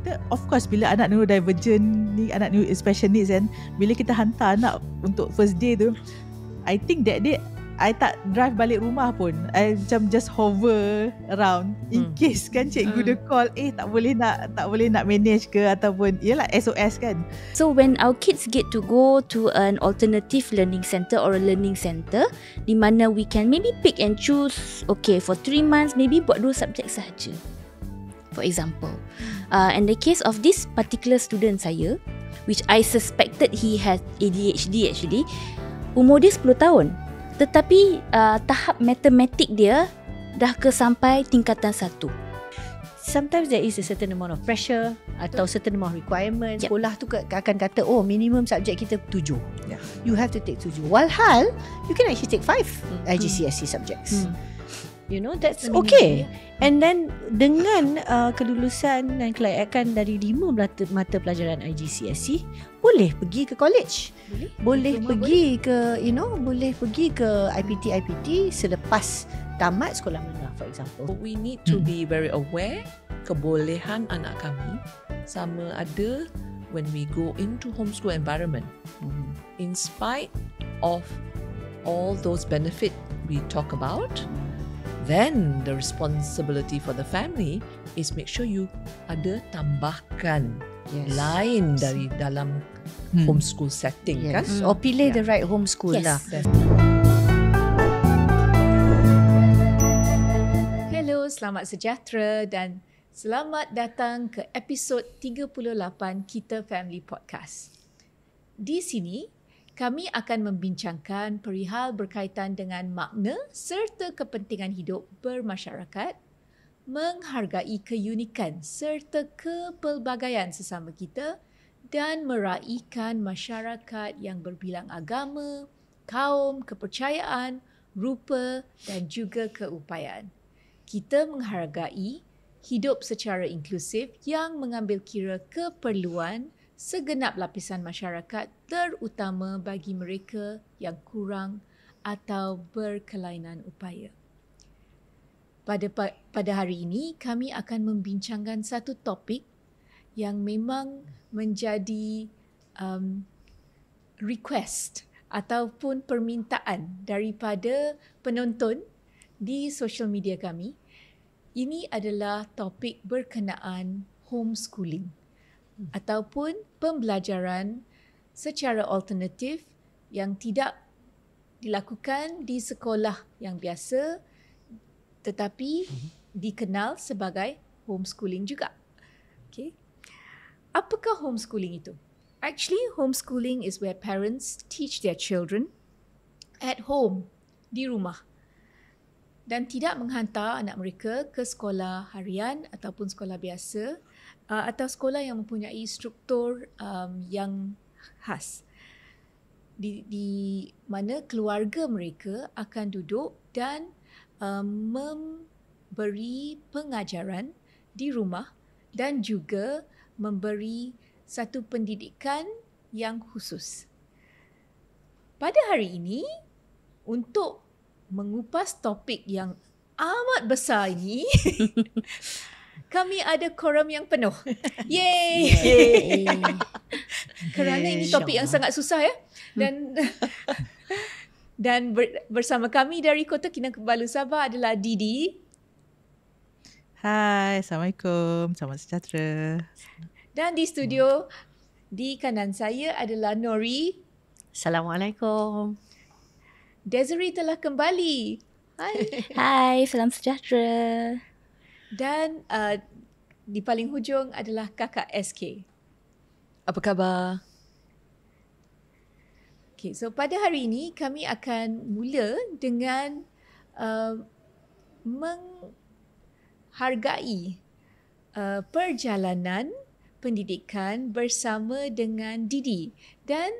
kita of course bila anak neurodivergent ni, anak special needs kan, bila kita hantar anak untuk first day tu, I think that day I tak drive balik rumah pun. I macam just hover around in case kan cikgu dia call, tak boleh nak manage ke, ataupun yalah SOS kan. So when our kids get to go to an alternative learning center or a learning center di mana we can maybe pick and choose, okay, for 3 months maybe buat 2 subjek sahaja, for example. In the case of this particular student saya, which I suspected he had ADHD actually, umur dia 10 tahun. Tetapi tahap matematik dia dah ke sampai tingkatan 1. Sometimes there is a certain amount of pressure atau certain amount of requirements. Yep. Sekolah tu akan kata, oh minimum subjek kita 7. Yeah. You have to take 7. Walhal, you can actually take 5 IGCSE subjects. You know, that's okay. And then dengan kelulusan dan kelayakan dari 5 mata pelajaran IGCSE, boleh pergi ke college. Boleh pergi ke, boleh pergi ke IPT selepas tamat sekolah menengah, for example. We need to be very aware kebolehan anak kami sama ada when we go into homeschool environment. In spite of all those benefit we talk about, then the responsibility for the family is make sure you ada tambahkan lain dari dalam homeschool setting kan. Or pilih the right homeschool lah. Hello, selamat sejahtera dan selamat datang ke episod 38 Kita Family Podcast. Di sini kami akan membincangkan perihal berkaitan dengan makna serta kepentingan hidup bermasyarakat, menghargai keunikan serta kepelbagaian sesama kita dan meraihkan masyarakat yang berbilang agama, kaum, kepercayaan, rupa dan juga keupayaan. Kita menghargai hidup secara inklusif yang mengambil kira keperluan segenap lapisan masyarakat, terutama bagi mereka yang kurang atau berkelainan upaya. Pada hari ini, kami akan membincangkan satu topik yang memang menjadi request ataupun permintaan daripada penonton di social media kami. Ini adalah topik berkenaan homeschooling ataupun pembelajaran secara alternatif yang tidak dilakukan di sekolah yang biasa tetapi dikenal sebagai homeschooling juga. Okay. Apakah homeschooling itu? Actually, homeschooling is where parents teach their children at home, di rumah, dan tidak menghantar anak mereka ke sekolah harian ataupun sekolah biasa atau sekolah yang mempunyai struktur yang khas di mana keluarga mereka akan duduk dan memberi pengajaran di rumah dan juga memberi satu pendidikan yang khusus. Pada hari ini, untuk mengupas topik yang amat besar ini, kami ada koram yang penuh. Yeay! Kerana ini topik yang sangat susah ya. Dan bersama kami dari Kota Kinabalu Sabah adalah Didi. Hai, Assalamualaikum. Selamat sejahtera. Dan di studio di kanan saya adalah Nori. Assalamualaikum. Desiree telah kembali. Hai. Hai, salam sejahtera. Dan di paling hujung adalah kakak SK. Apa khabar? Okay, so pada hari ini kami akan mula dengan menghargai perjalanan pendidikan bersama dengan Didi dan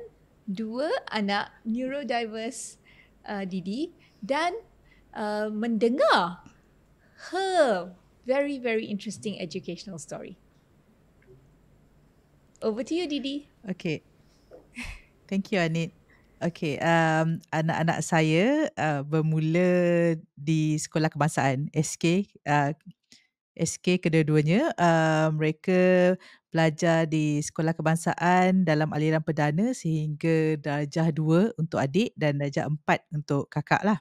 2 anak neurodiverse Didi dan mendengar her very, very interesting educational story. Over to you, Didi. Okay. Thank you, Anit. Okay, anak-anak saya bermula di sekolah kebangsaan SK SK kedua-duanya. Mereka belajar di sekolah kebangsaan dalam aliran perdana sehingga darjah 2 untuk adik dan darjah 4 untuk kakak lah.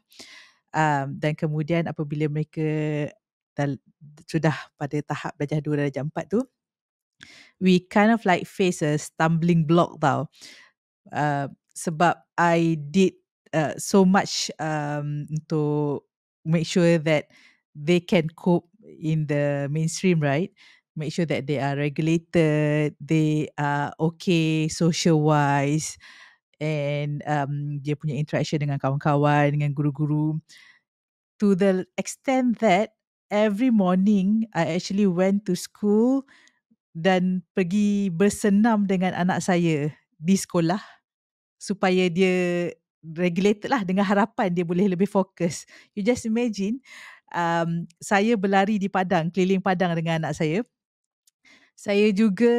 Dan kemudian apabila mereka sudah pada tahap darjah 2 dan darjah 4 tu, we kind of like face a stumbling block tau. Sebab I did so much untuk make sure that they can cope in the mainstream, right? Make sure that they are regulated, they are okay social wise, and dia punya interaction dengan kawan-kawan, dengan guru-guru, to the extent that every morning I actually went to school dan pergi bersenam dengan anak saya di sekolah supaya dia regulated lah, dengan harapan dia boleh lebih fokus. You just imagine, saya berlari di padang, keliling padang dengan anak saya. Saya juga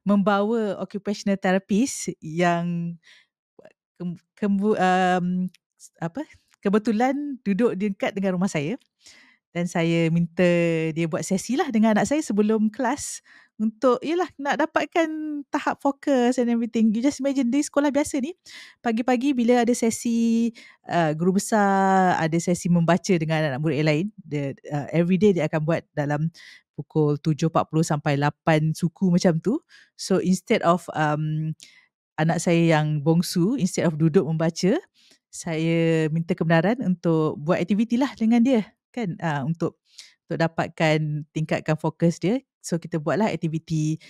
membawa occupational therapist yang kebetulan duduk dekat dengan rumah saya. Dan saya minta dia buat sesi lah dengan anak saya sebelum kelas untuk nak dapatkan tahap fokus and everything. You just imagine di sekolah biasa ni, pagi-pagi bila ada sesi guru besar, ada sesi membaca dengan anak murid yang lain, everyday dia akan buat dalam pukul 7.40 sampai 8 suku macam tu. So instead of anak saya yang bongsu, instead of duduk membaca, saya minta kebenaran untuk buat aktiviti lah dengan dia. Kan, untuk dapatkan tingkatkan fokus dia. So kita buatlah aktiviti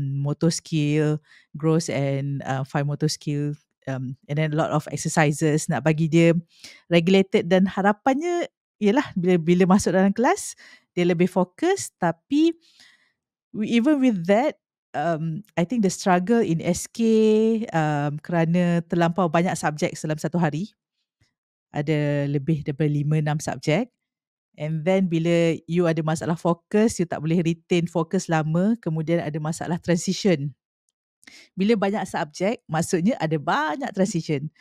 motor skill, gross and fine motor skill, and then a lot of exercises nak bagi dia regulated, dan harapannya ialah bila masuk dalam kelas dia lebih fokus. Tapi even with that, I think the struggle in SK kerana terlampau banyak subjek dalam satu hari, ada lebih daripada 5-6 subjek. And then bila you ada masalah fokus, you tak boleh retain fokus lama, kemudian ada masalah transition. Bila banyak subjek, maksudnya ada banyak transition.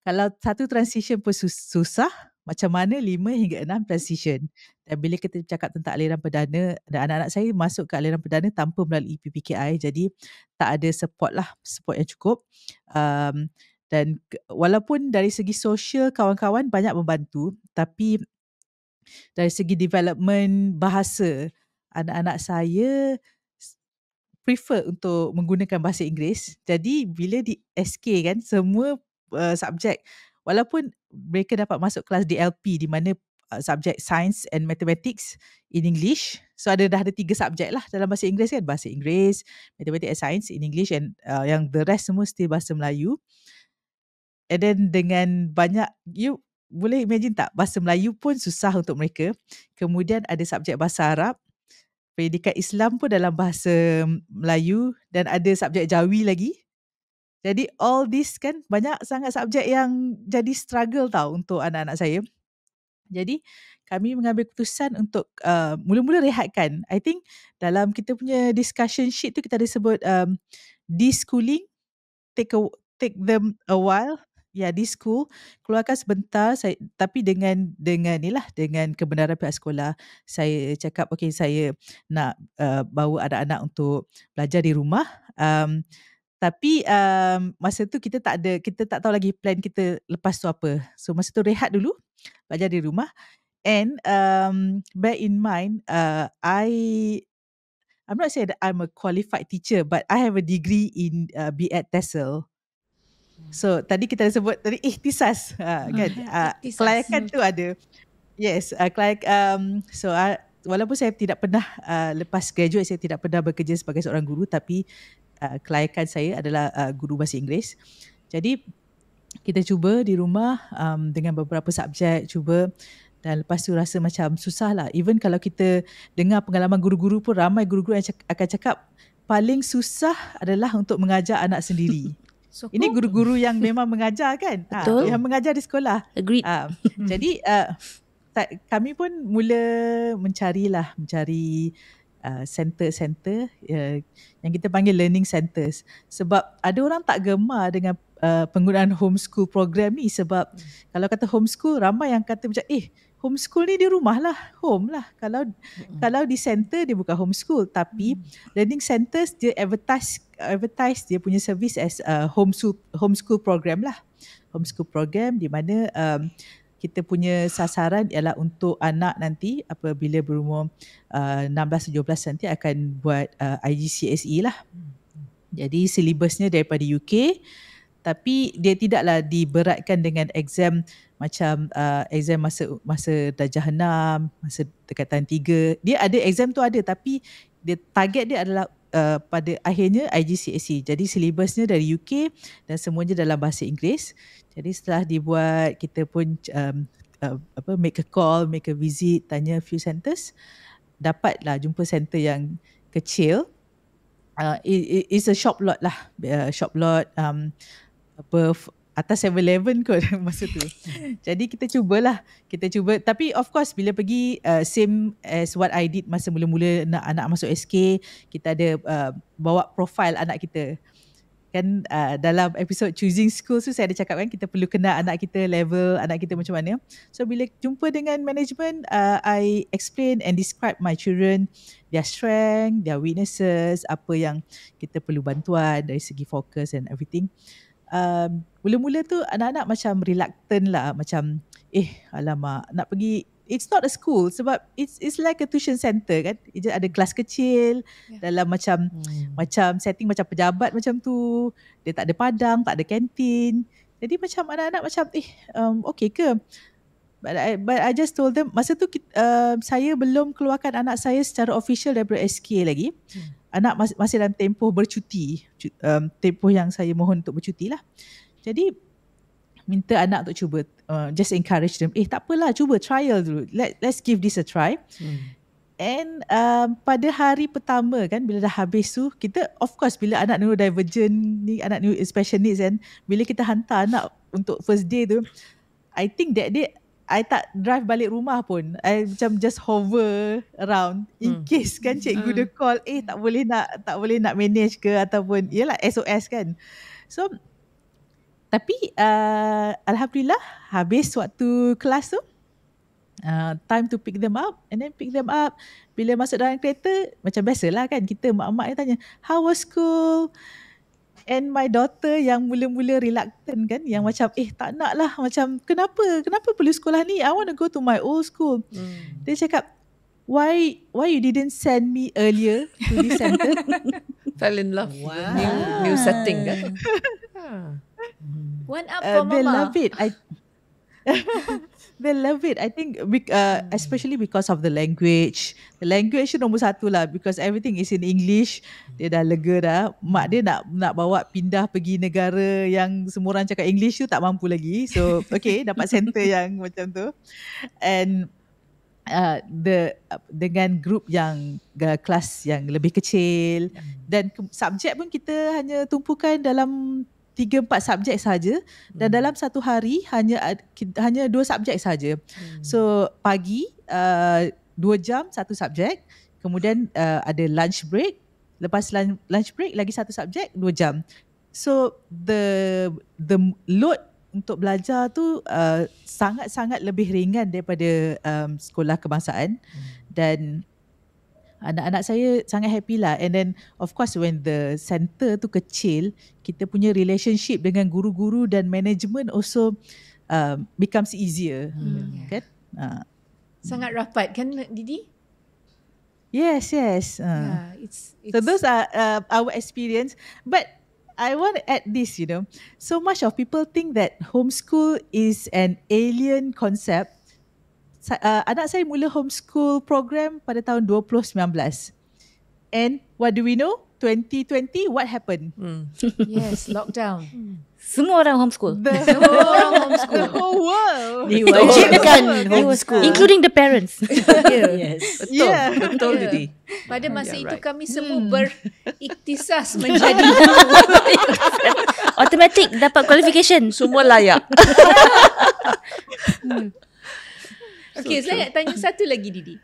Kalau satu transition pun susah, macam mana 5 hingga 6 transition. Dan bila kita cakap tentang aliran perdana, dan anak-anak saya masuk ke aliran perdana tanpa melalui PPKI, jadi tak ada support yang cukup. Dan walaupun dari segi sosial kawan-kawan banyak membantu, tapi dari segi development bahasa, anak-anak saya prefer untuk menggunakan bahasa Inggeris. Jadi bila di SK kan, semua subjek, walaupun mereka dapat masuk kelas DLP di mana subjek Science and Mathematics in English. So dah ada 3 subjek lah dalam bahasa Inggeris kan. Bahasa Inggeris, Mathematics and Science in English, and yang the rest semua still bahasa Melayu. And then dengan banyak, you boleh imagine tak, bahasa Melayu pun susah untuk mereka. Kemudian ada subjek bahasa Arab, pendidikan Islam pun dalam bahasa Melayu, dan ada subjek Jawi lagi. Jadi all this kan, banyak sangat subjek yang jadi struggle tau untuk anak-anak saya. Jadi kami mengambil keputusan untuk mula-mula rehatkan. I think dalam kita punya discussion sheet tu kita ada sebut de-schooling, take them a while. Ya, di school, keluarkan sebentar, tapi dengan kebenaran pihak sekolah, saya cakap okey, saya nak bawa anak-anak untuk belajar di rumah. Tapi masa tu kita tak tahu lagi plan kita lepas tu apa. So masa tu rehat dulu, belajar di rumah. And bear in mind, I'm not saying that I'm a qualified teacher, but I have a degree in BEd TESOL. So tadi kita sebut tadi ikhtisas kan, kelayakan tu ada. Yes, so walaupun saya tidak pernah lepas graduate, saya tidak pernah bekerja sebagai seorang guru, tapi kelayakan saya adalah guru bahasa Inggeris. Jadi kita cuba di rumah dengan beberapa subjek, dan lepas tu rasa macam susah lah. Even kalau kita dengar pengalaman guru-guru pun, ramai guru-guru yang akan cakap paling susah adalah untuk mengajar anak sendiri. Ini guru-guru yang memang mengajar kan, yang mengajar di sekolah. Agreed. Jadi kami pun mula mencari center-center yang kita panggil learning centers. Sebab ada orang tak gemar dengan penggunaan homeschool program ni. Sebab kalau kata homeschool, ramai yang kata macam homeschool ni di rumah lah, home lah. Kalau di center dia bukan homeschool, tapi learning centers dia advertise dia punya service as homeschool program lah. Homeschool program di mana kita punya sasaran ialah untuk anak nanti apabila berumur 16-17 nanti akan buat IGCSE lah. Jadi silibusnya daripada UK, tapi dia tidaklah diberatkan dengan exam macam exam masa darjah 6, masa dekatan 3. Dia ada exam tu ada, tapi dia target dia adalah pada akhirnya IGCSE. Jadi silibusnya dari UK dan semuanya dalam bahasa Inggeris. Jadi setelah dibuat, kita pun make a call, make a visit, tanya few centers, dapatlah jumpa center yang kecil. It's a shop lot lah, shop lot atas 7-Eleven kot masa tu. Jadi kita cuba, tapi of course bila pergi same as what I did masa mula-mula anak masuk SK, kita ada bawa profile anak kita. Kan dalam episod Choosing School tu saya ada cakap kan, kita perlu kenal anak kita, level anak kita macam mana. So bila jumpa dengan management, I explain and describe my children, their strength, their weaknesses, apa yang kita perlu bantuan dari segi fokus and everything. Mula-mula tu anak-anak macam reluctant lah, macam alamak nak pergi. It's not a school sebab it's like a tuition center kan. Dia ada kelas kecil dalam macam setting macam pejabat macam tu. Dia tak ada padang, tak ada kantin. Jadi macam anak-anak macam okay ke? But I just told them, masa tu saya belum keluarkan anak saya secara official daripada SK lagi. Anak masih dalam tempoh bercuti, tempoh yang saya mohon untuk bercuti lah. Jadi minta anak untuk cuba, just encourage them, tak apalah, cuba trial dulu, let's give this a try. And pada hari pertama kan, bila dah habis tu, kita of course bila anak neurodivergent ni, anak special needs kan, bila kita hantar anak untuk first day tu, I think that day I tak drive balik rumah pun. I macam just hover around in case kan cikgu dia call, tak boleh nak manage ke, ataupun yalah SOS kan. So tapi alhamdulillah habis waktu kelas tu, time to pick them up, and then pick them up. Bila masuk dalam kereta, macam biasalah kan, kita mak-mak yang tanya, how was school? And my daughter yang mula-mula reluctant kan, yang macam tak nak lah, macam kenapa perlu sekolah ni, I want to go to my old school. Dia cakap, why you didn't send me earlier to this center? Fell in love. Wow. New setting kan. One up for they mama. love it. They love it. I think especially because of the language. The language nombor satu lah, because everything is in English. Dia dah lega dah. Mak dia nak bawa pindah pergi negara yang semua orang cakap English tu tak mampu lagi. So okay, dapat center yang macam tu. And dengan group yang kelas yang lebih kecil, dan subjek pun kita hanya tumpukan dalam 3-4 subjek saja, dan dalam satu hari hanya 2 subjek saja. So pagi 2 jam satu subjek, kemudian ada lunch break, lepas lunch break lagi satu subjek 2 jam. So the load untuk belajar tu sangat-sangat lebih ringan daripada sekolah kebangsaan. Dan anak-anak saya sangat happy lah. And then of course when the center tu kecil, kita punya relationship dengan guru-guru dan management also becomes easier. Kan? Sangat rapat kan Didi? Yes. It's So those are our experience. But I want to add this, so much of people think that homeschool is an alien concept. Anak saya mula homeschool program pada tahun 2019. And what do we know? 2020, what happened? Yes, lockdown. Semua orang homeschool. The whole world. Diwajibkan homeschool. Including the parents. Yes. Betul Didi. Pada masa itu kami semua beriktisas menjadi Automatic dapat qualification. Semua layak. Okay, saya nak tanya satu lagi Didi.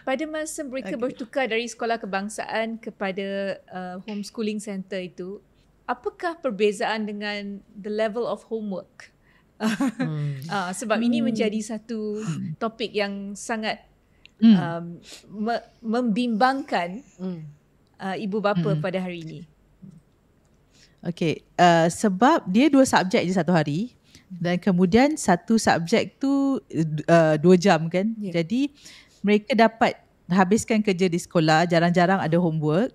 Pada masa mereka bertukar dari sekolah kebangsaan kepada homeschooling center itu, apakah perbezaan dengan the level of homework Sebab ini menjadi satu topik yang sangat membimbangkan ibu bapa pada hari ini. Okay, sebab dia 2 subjek je satu hari dan kemudian satu subjek tu 2 jam kan. Jadi mereka dapat habiskan kerja di sekolah, jarang-jarang ada homework.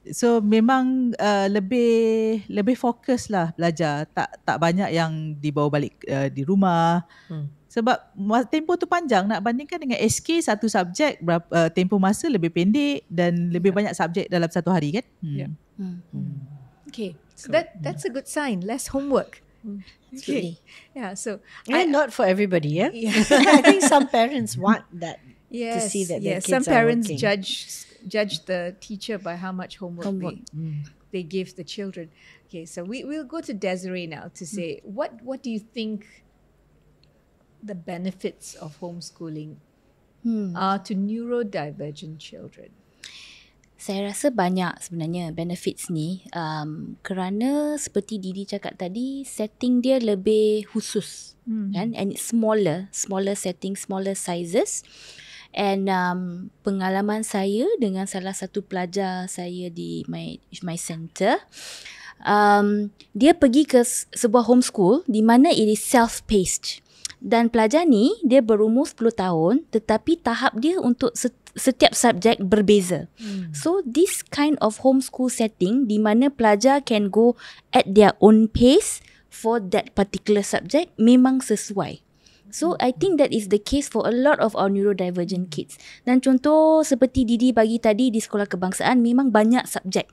So memang lebih fokus lah belajar, tak banyak yang dibawa balik di rumah. Sebab tempoh tu panjang, nak bandingkan dengan SK satu subjek tempoh masa lebih pendek dan lebih banyak subjek dalam satu hari kan. Okay, so that's a good sign. Less homework. Okay. Yeah, so and not for everybody, yeah. I think some parents want that to see that their kids some parents are working. judge the teacher by how much homework they give the children. Okay, so we'll go to Desiree now to say what do you think the benefits of homeschooling are to neurodivergent children? Saya rasa banyak sebenarnya benefits ni, kerana seperti Didi cakap tadi, setting dia lebih khusus kan, and it's smaller setting, smaller sizes. And pengalaman saya dengan salah satu pelajar saya di my center, dia pergi ke sebuah homeschool di mana it is self-paced. Dan pelajar ni dia berumur 10 tahun tetapi tahap dia untuk setiap subjek berbeza. So this kind of homeschool setting di mana pelajar can go at their own pace for that particular subject memang sesuai. So I think that is the case for a lot of our neurodivergent kids. Dan contoh seperti Didi bagi tadi di sekolah kebangsaan memang banyak subjek.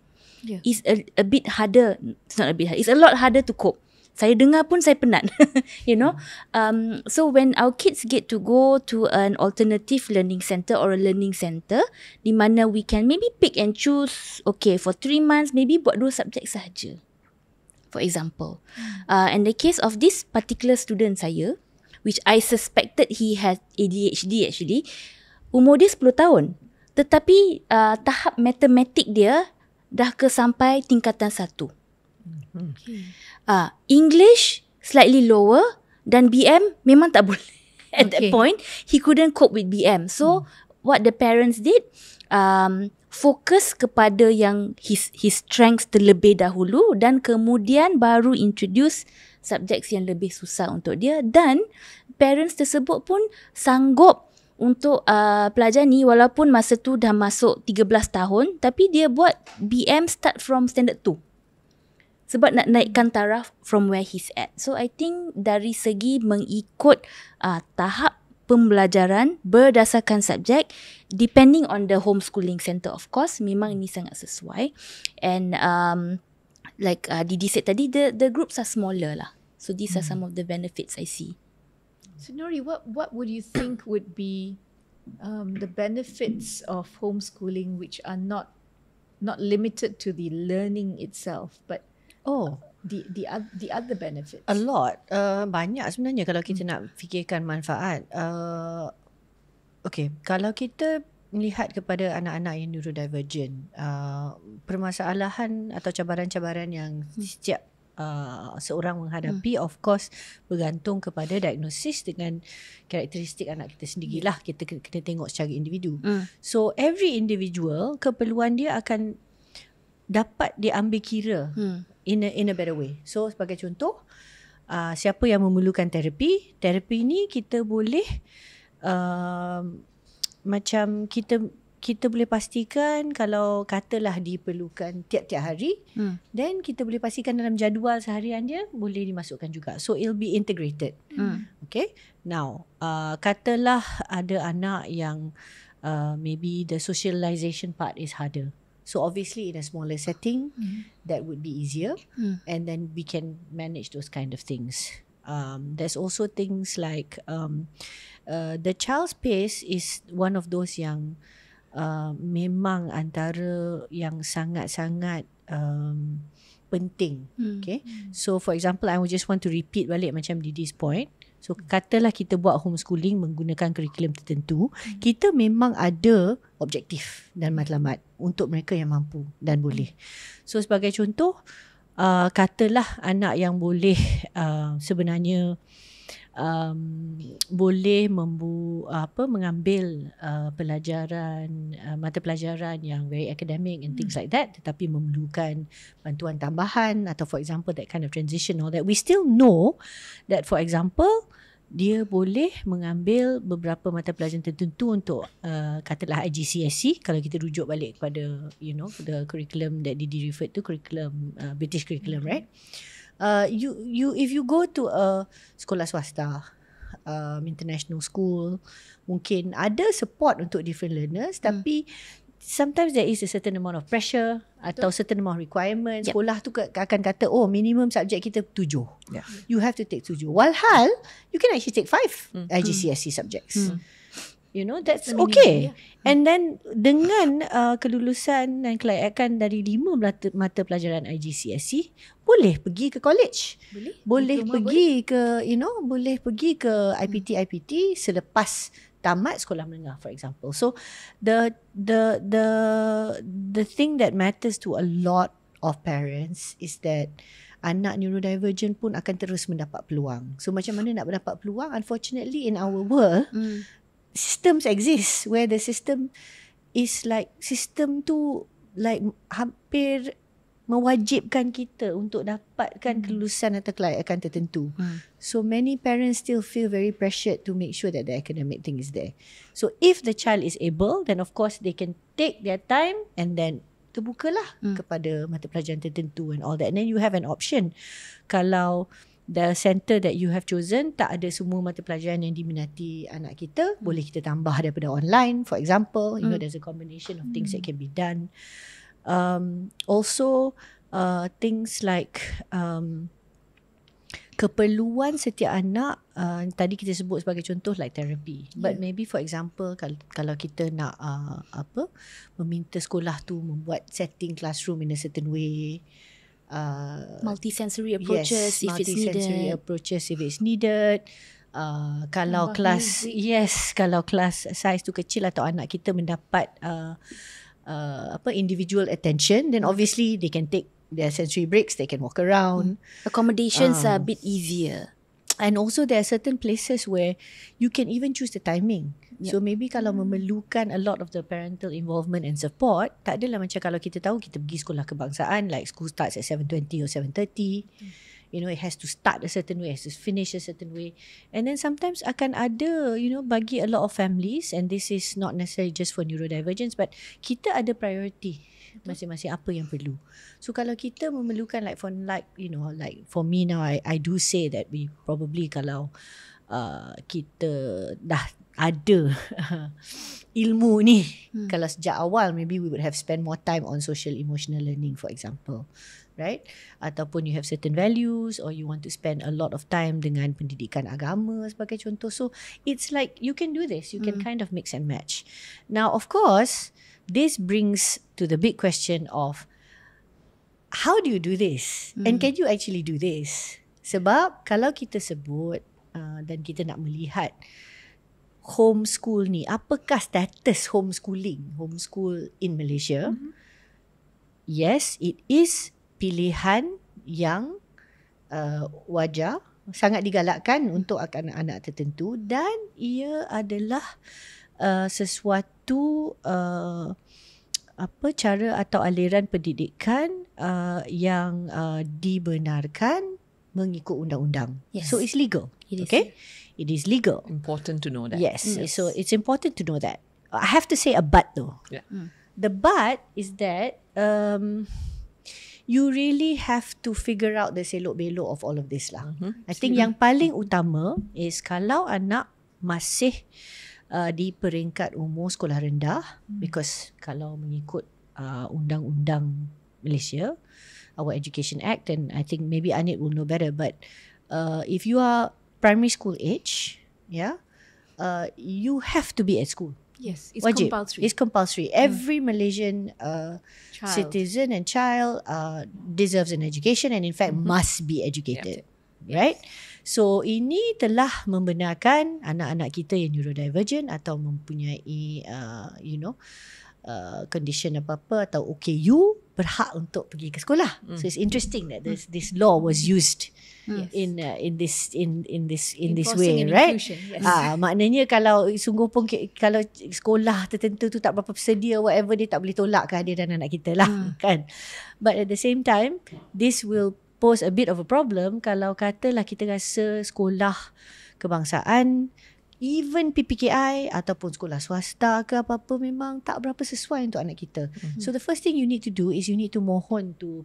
It's a bit harder, it's not a bit hard, it's a lot harder to cope. Saya dengar pun saya penat, you know. So when our kids get to go to an alternative learning center or a learning center, di mana we can maybe pick and choose, okay, for 3 months, maybe buat 2 subjek sahaja. For example. And the case of this particular student saya, which I suspected he had ADHD actually, umur dia 10 tahun. Tetapi tahap matematik dia dah ke sampai tingkatan 1. English slightly lower dan BM memang tak boleh. At that point, he couldn't cope with BM. So, what the parents did, fokus kepada yang his strengths terlebih dahulu dan kemudian baru introduce subjek yang lebih susah untuk dia, dan parents tersebut pun sanggup untuk pelajar ni walaupun masa tu dah masuk 13 tahun tapi dia buat BM start from standard 2. Sebab nak naikkan taraf from where he's at. So I think dari segi mengikut tahap pembelajaran berdasarkan subjek, depending on the homeschooling center of course, memang ini sangat sesuai. And like Didi said tadi, the groups are smaller lah. So these are some of the benefits I see. So Nuri, what would you think would be the benefits of homeschooling which are not limited to the learning itself, but the other benefits? A lot. Banyak sebenarnya kalau kita nak fikirkan manfaat. Okay, kalau kita melihat kepada anak-anak yang neurodivergent, permasalahan atau cabaran-cabaran yang setiap seorang menghadapi, of course bergantung kepada diagnosis dengan karakteristik anak kita sendirilah. Kita kena tengok secara individu. So every individual, keperluan dia akan dapat diambil kira in a better way. So sebagai contoh, siapa yang memerlukan terapi ni kita boleh macam kita boleh pastikan kalau katalah diperlukan tiap-tiap hari, then kita boleh pastikan dalam jadual seharian dia boleh dimasukkan juga. So it'll be integrated. Okay. Now, katalah ada anak yang maybe the socialization part is harder. So obviously in a smaller setting, that would be easier, and then we can manage those kind of things. There's also things like the child's pace is one of those yang memang antara yang sangat-sangat penting. Okay. So for example, I just want to repeat balik macam Didi's point. So katalah kita buat homeschooling menggunakan kurikulum tertentu, kita memang ada objektif dan matlamat untuk mereka yang mampu dan boleh. So sebagai contoh, katalah anak yang boleh sebenarnya boleh mengambil pelajaran mata pelajaran yang very academic and things like that, tetapi memerlukan bantuan tambahan atau for example that kind of transition, all that, we still know that for example dia boleh mengambil beberapa mata pelajaran tertentu untuk katalah IGCSE, kalau kita rujuk balik kepada the curriculum that Didi referred to, curriculum British curriculum, right? You if you go to a sekolah swasta, international school, mungkin ada support untuk different learners, tapi sometimes there is a certain amount of pressure atau certain amount of requirements. Sekolah tu akan kata, oh minimum subjek kita 7. You have to take 7. Walhal you can actually take 5 IGCSE subjects. That's okay. And then dengan kelulusan dan kelayakan dari 5 mata pelajaran IGCSE, boleh pergi ke college. Boleh pergi ke boleh pergi ke IPT selepas tamat sekolah menengah, for example. So the thing that matters to a lot of parents is that anak neurodivergent pun akan terus mendapat peluang. So macam mana nak mendapat peluang? Unfortunately in our world, systems exist where the system is like, system tu like hampir mewajibkan kita untuk dapatkan kelulusan atau kelayakan tertentu. So many parents still feel very pressured to make sure that the academic thing is there. So if the child is able, then of course they can take their time and then terbukalah kepada mata pelajaran tertentu and all that. And then you have an option. Kalau the center that you have chosen tak ada semua mata pelajaran yang diminati anak kita, boleh kita tambah daripada online, for example. There's a combination of things that can be done. Also things like keperluan setiap anak, tadi kita sebut sebagai contoh like therapy, but maybe for example kalau kita nak meminta sekolah tu membuat setting classroom in a certain way, multisensory approaches, if it's needed. Multisensory approaches if it's needed. Kalau kelas kalau kelas size tu kecil atau anak kita mendapat individual attention, then obviously they can take their sensory breaks, they can walk around. Accommodations are a bit easier. And also there are certain places where you can even choose the timing. So maybe kalau memerlukan a lot of the parental involvement and support, tak adalah macam kalau kita tahu kita pergi sekolah kebangsaan, like school starts at 7:20 or 7:30. It has to start a certain way, it has to finish a certain way. And then sometimes akan ada, bagi a lot of families, and this is not necessarily just for neurodivergence, but kita ada priority masing-masing apa yang perlu. So kalau kita memerlukan like for me now, I do say that we probably kalau kita dah ada ilmu ni, kalau sejak awal maybe we would have spent more time on social emotional learning, for example. Right? Ataupun you have certain values, or you want to spend a lot of time dengan pendidikan agama sebagai contoh. So it's like you can do this, you can kind of mix and match. Now of course this brings to the big question of how do you do this, and can you actually do this? Sebab kalau kita sebut dan kita nak melihat homeschool ni, apakah status homeschool in Malaysia? Yes, it is pilihan yang wajar, sangat digalakkan untuk anak-anak tertentu, dan ia adalah sesuatu cara atau aliran pendidikan yang dibenarkan mengikut undang-undang. So it's legal. It is legal. Important to know that. Yes. So it's important to know that. I have to say a but though. The but is that you really have to figure out the selok-belok of all of this lah. I think yang paling utama is kalau anak masih di peringkat umur sekolah rendah, because kalau mengikut undang-undang Malaysia, our Education Act, and I think maybe Anit will know better, but if you are primary school age, you have to be at school. Yes, it's Wajib. compulsory. It's compulsory. Every Malaysian citizen and child deserves an education, and in fact must be educated. Right? So ini telah membenarkan anak-anak kita yang neurodivergent atau mempunyai condition apa-apa atau OKU berhak untuk pergi ke sekolah. So it's interesting that this law was used in this way, Enforcing an right? inclusion, yes. Maknanya kalau sungguh pun kalau sekolah tertentu tu tak berapa bersedia, whatever, dia tak boleh tolak kehadiran anak kita lah, kan. But at the same time, this will pose a bit of a problem kalau katalah kita rasa sekolah kebangsaan, even PPKI ataupun sekolah swasta ke apa-apa memang tak berapa sesuai untuk anak kita. So the first thing you need to do is you need to mohon to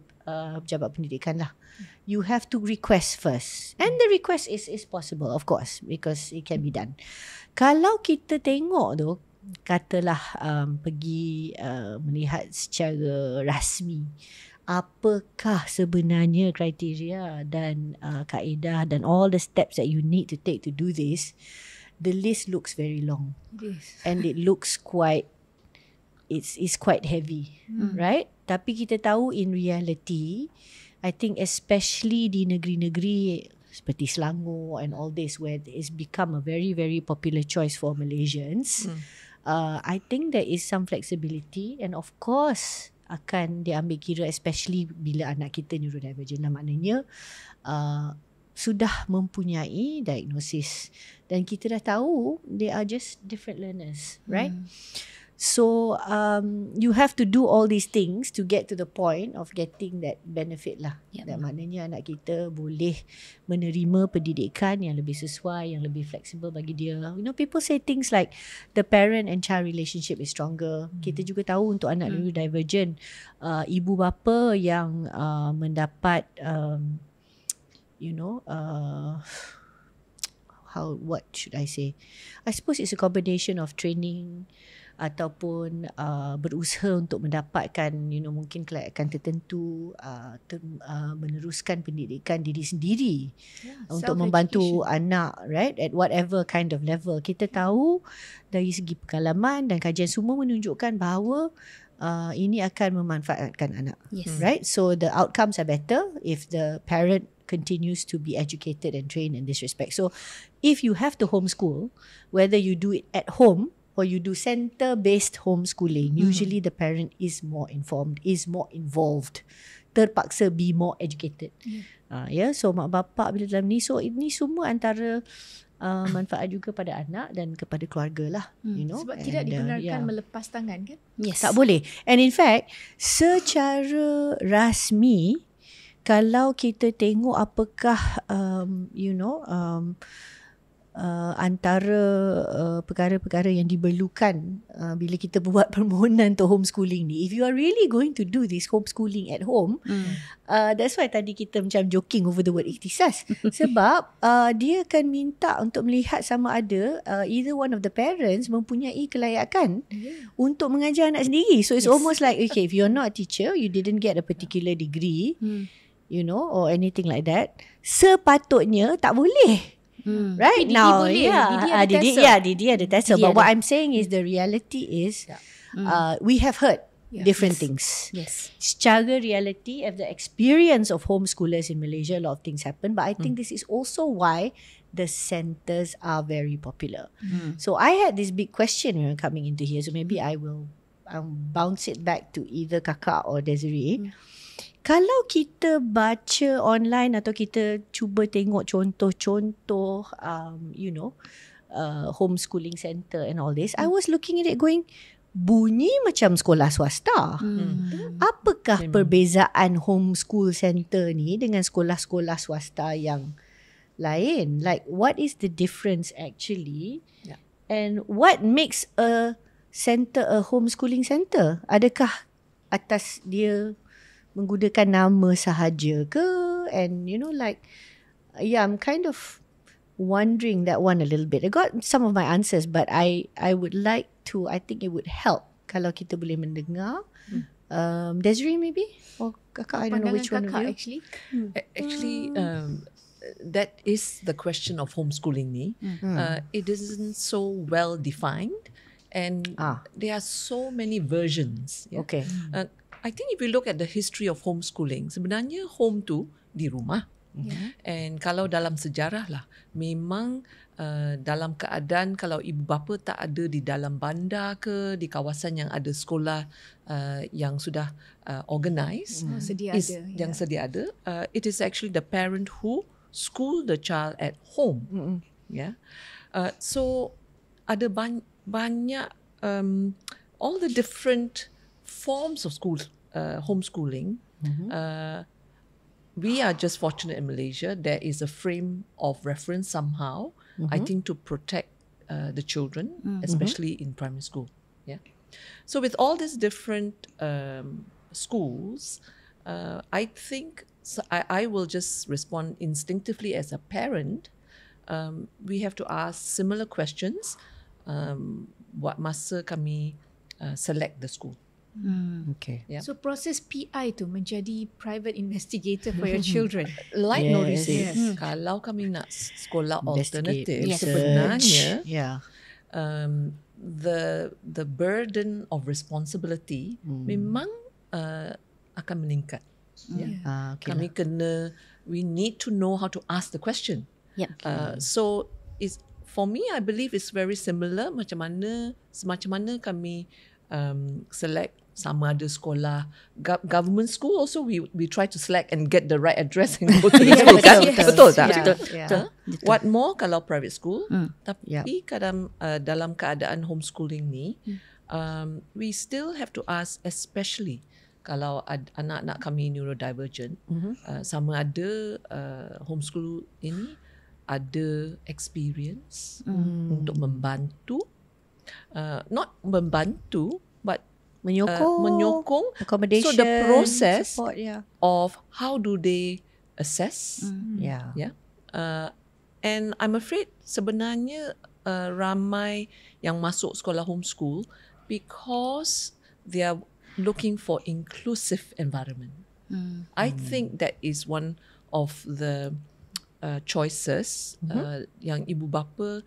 pejabat pendidikan lah. You have to request first. And the request is possible, of course, because it can be done. Kalau kita tengok tu, katalah pergi melihat secara rasmi, apakah sebenarnya kriteria dan kaedah dan all the steps that you need to take to do this, the list looks very long. Yes. And it looks quite, it's quite heavy, right? Tapi kita tahu in reality, I think especially di negeri-negeri seperti Selangor and all this where it's become a very, very popular choice for Malaysians, I think there is some flexibility, and of course akan diambil kira especially bila anak kita neurodivergent lah, maknanya sudah mempunyai diagnosis dan kita dah tahu they are just different learners, right? So you have to do all these things to get to the point of getting that benefit lah. Dan maknanya anak kita boleh menerima pendidikan yang lebih sesuai, yang lebih fleksibel bagi dia. You know, people say things like the parent and child relationship is stronger. Kita juga tahu untuk anak neurodivergent, ibu bapa yang mendapat what should I say? I suppose it's a combination of training ataupun berusaha untuk mendapatkan mungkin kelayakan tertentu, meneruskan pendidikan diri sendiri untuk membantu anak, right, at whatever kind of level. Kita tahu dari segi pengalaman dan kajian semua menunjukkan bahawa ini akan memanfaatkan anak, right? So the outcomes are better if the parent continues to be educated and trained in this respect. So if you have to homeschool, whether you do it at home or you do center-based homeschooling, usually the parent is more informed, is more involved, terpaksa be more educated. So mak bapak bila dalam ni, so ini semua antara manfaat juga pada anak dan kepada keluarga lah. Sebab tidak dibenarkan melepas tangan, kan? Yes. Tak boleh. And in fact, secara rasmi, kalau kita tengok apakah antara perkara-perkara yang diperlukan bila kita buat permohonan untuk homeschooling ni, if you are really going to do this homeschooling at home, that's why tadi kita macam joking over the word ikhtisas, sebab dia akan minta untuk melihat sama ada either one of the parents mempunyai kelayakan untuk mengajar anak sendiri. So it's almost like, okay, if you're not a teacher, you didn't get a particular degree, or anything like that, sepatutnya tak boleh. Right now, Didi ada TESOL. But what I'm saying is the reality is we have heard different things. Yes. Secara reality of the experience of homeschoolers in Malaysia, a lot of things happen. But I think this is also why the centers are very popular. So I had this big question when coming into here. So maybe I will bounce it back to either Kakak or Desiree. Kalau kita baca online atau kita cuba tengok contoh-contoh, homeschooling center and all this, I was looking at it going, bunyi macam sekolah swasta. Apakah perbezaan homeschool center ni dengan sekolah-sekolah swasta yang lain? Like, what is the difference actually? And what makes a center a homeschooling center? Adakah atas dia menggunakan nama sahaja ke? And I'm kind of wondering that one a little bit. I got some of my answers, but I would like to, I think it would help kalau kita boleh mendengar. Desiree maybe? Or Kakak, I don't know which one of you. Actually, that is the question of homeschooling ni. It isn't so well defined, and there are so many versions. Okay. I think if you look at the history of homeschooling, sebenarnya home tu di rumah. And kalau dalam sejarah lah, memang dalam keadaan kalau ibu bapa tak ada di dalam bandar ke di kawasan yang ada sekolah yang sudah organised, Sedia ada. yang sedia ada, it is actually the parent who school the child at home. Yeah. So ada banyak all the different forms of school homeschooling. We are just fortunate in Malaysia. There is a frame of reference somehow, I think, to protect the children, especially in primary school. Yeah. So with all these different schools, I think I will just respond instinctively as a parent. We have to ask similar questions. Buat masa kami select the school. Okay. Yeah. So proses PI tu menjadi private investigator for your children. Like Nori Yes. says, kalau kami nak sekolah Investigate, alternatif, Yes. sebenarnya Yeah. the burden of responsibility memang akan meningkat. Yeah. Okay. Kami we need to know how to ask the question. Yep. So it's, for me, I believe it's very similar macam mana kami select sama ada sekolah government school. Also we try to select and get the right address and go to the school. Kan? Betul tak? Yeah. What more kalau private school? Tapi Yeah. kadang dalam keadaan homeschooling ni, we still have to ask, especially kalau anak-anak kami neurodivergent, sama ada homeschool ini ada experience untuk membantu, not membantu, but menyokong. Accommodation. So the process support, yeah. of how do they assess, Yeah. yeah. And I'm afraid sebenarnya ramai yang masuk sekolah homeschool because they are looking for inclusive environment. I think that is one of the choices yang ibu bapa,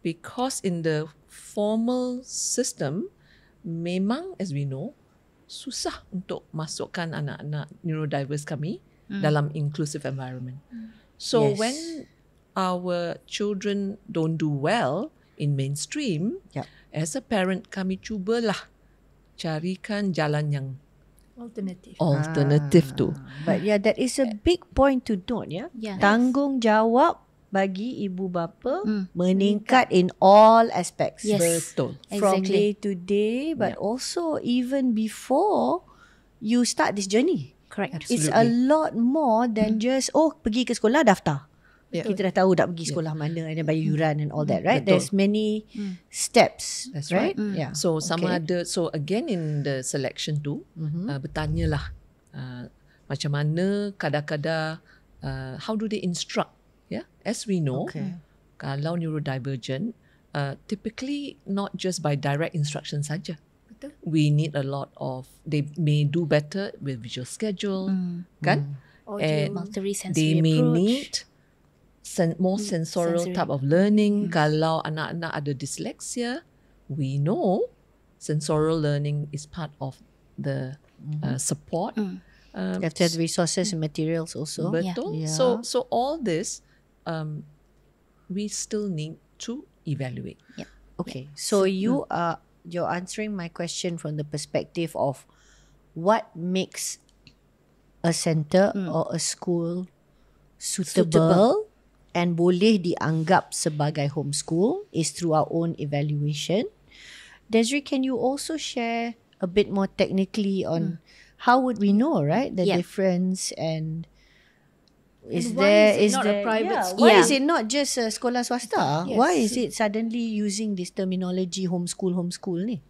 because in the formal system memang, as we know, susah untuk masukkan anak-anak neurodiverse kami dalam inclusive environment. So Yes. when our children don't do well in mainstream, Yep. as a parent kami cubalah carikan jalan yang alternative tu. But yeah, that is a big point to note, yeah. Yeah. Tanggungjawab bagi ibu bapa meningkat in all aspects. Yes. Betul. From Exactly. day to day, but also even before you start this journey. Correct. It's a lot more than just pergi ke sekolah daftar. Yeah. Kita dah tahu nak pergi sekolah mana and then bayar yuran and all that, right? Betul. There's many steps. That's right. right. Yeah. So sama Okay. ada, so again in the selection tu, bertanyalah macam mana kadang-kadang how do they instruct, yeah? As we know, Okay. kalau neurodivergent, typically not just by direct instruction saja. Betul. We need a lot of, they may do better with visual schedule, kan? And Multiple sensory they may approach. need more sensorial sensory. type of learning. Kalau anak-anak ada dyslexia, we know sensorial learning is part of the support. You have to have resources and materials also. Betul. Yeah. So all this, we still need to evaluate. Okay. So you're answering my question from the perspective of what makes a center or a school suitable and boleh dianggap sebagai homeschool is through our own evaluation. Desiree, can you also share a bit more technically on how would we know, right, the Yeah. difference, and is And why there is it not a private school? Why Yeah. is it not just a sekolah swasta? Yes. Why is it suddenly using this terminology homeschool ni?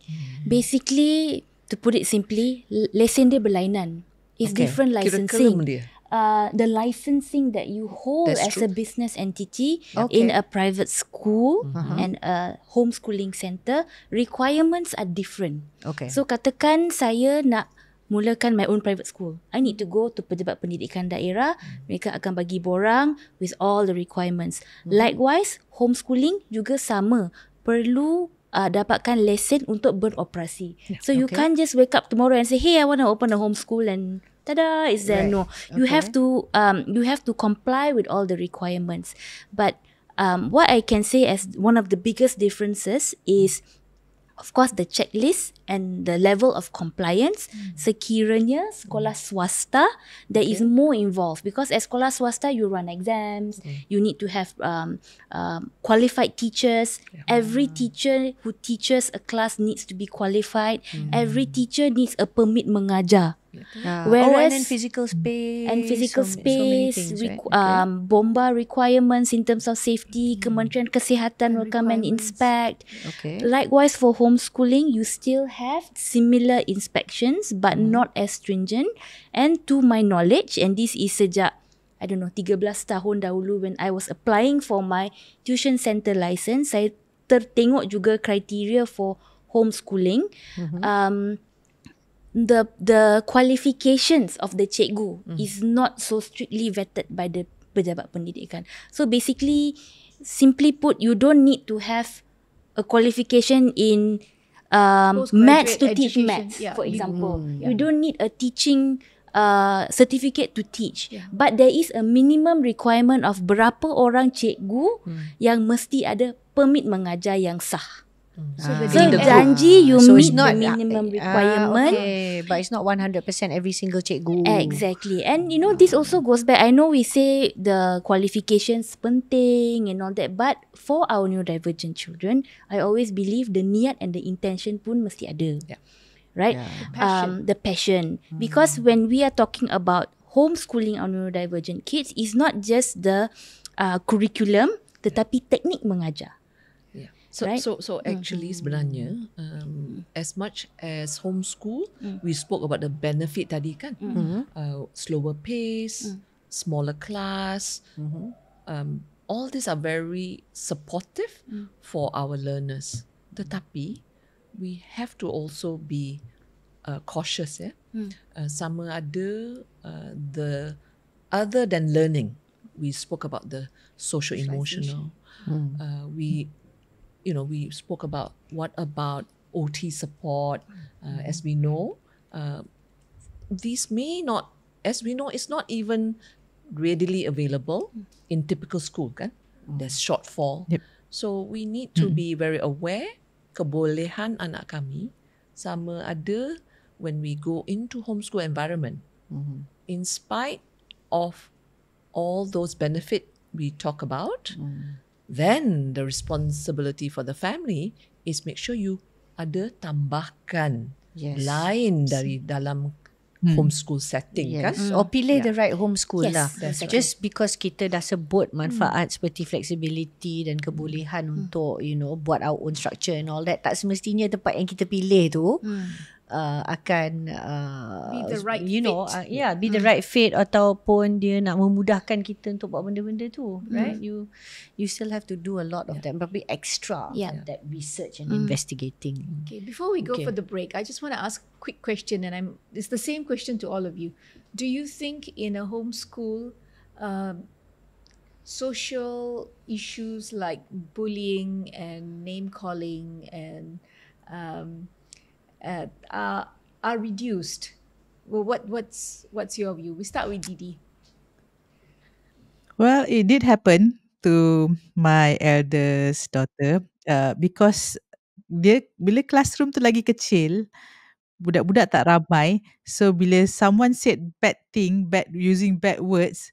Basically, to put it simply, lesen dia berlainan. It's Okay. different Curriculum licensing. dia. The licensing that you hold That's as true. a business entity Okay. in a private school and a homeschooling center, requirements are different. Okay. So katakan saya nak mulakan my own private school. I need to go to pejabat pendidikan daerah. Mereka akan bagi borang with all the requirements. Likewise, homeschooling juga sama. Perlu dapatkan lesen untuk beroperasi. So you Okay. can't just wake up tomorrow and say, hey, I want to open a homeschool and tada, it's there. Right. No, you have to comply with all the requirements. But what I can say as one of the biggest differences is, of course, the checklist and the level of compliance. Sekiranya sekolah swasta, there is more involved, because as sekolah swasta, you run exams, you need to have qualified teachers. Every teacher who teaches a class needs to be qualified. Every teacher needs a permit mengajar. And then physical space. And physical so many space, things, right? bomba requirements in terms of safety, Kementerian Kesihatan will come and inspect. Okay. Likewise for homeschooling, you still have similar inspections but not as stringent. And to my knowledge, and this is sejak, I don't know, 13 tahun dahulu when I was applying for my tuition center license, saya tertengok juga kriteria for homeschooling. The qualifications of the cikgu is not so strictly vetted by the pejabat pendidikan. So basically, simply put, you don't need to have a qualification in maths to teach education. maths, Yeah. for example. You don't need a teaching certificate to teach. But there is a minimum requirement of berapa orang cikgu yang mesti ada permit mengajar yang sah. So the So DN janji you So meet it's not the minimum requirement. Okay, but it's not 100% every single cikgu. Exactly. And you know, this also goes back, I know we say the qualifications penting and all that, but for our neurodivergent children, I always believe the niat and the intention pun mesti ada. Right? The passion. Because when we are talking about homeschooling our neurodivergent kids, it's not just the curriculum, tetapi teknik mengajar. So, Right? so actually sebenarnya as much as homeschool, we spoke about the benefit tadi kan, slower pace, smaller class, all these are very supportive for our learners. Tetapi we have to also be cautious, sama ada the other than learning. We spoke about the social emotional. We spoke about what about OT support. As we know, these may not, as we know, it's not even readily available in typical school, kan? There's shortfall. So we need to be very aware kebolehan anak kami sama ada when we go into homeschool environment. In spite of all those benefit we talk about, then the responsibility for the family is make sure you ada tambahkan lain dari dalam homeschool setting, kan? Or pilih the right homeschool lah. That's right. Just because kita dah sebut manfaat seperti flexibility dan kebolehan untuk buat our own structure and all that, tak semestinya tempat yang kita pilih tu akan Be the right fit. Be the right fit, ataupun dia nak memudahkan kita untuk buat benda-benda tu, right? You still have to do a lot of that, probably extra that research and investigating. Okay, before we go for the break, I just want to ask a quick question, and it's the same question to all of you. Do you think in a homeschool, social issues like bullying and name calling and are reduced? Well, what's your view? We start with Didi. Well, it did happen to my eldest daughter because dia bila classroom tu lagi kecil, budak-budak tak ramai, so bila someone said bad using bad words,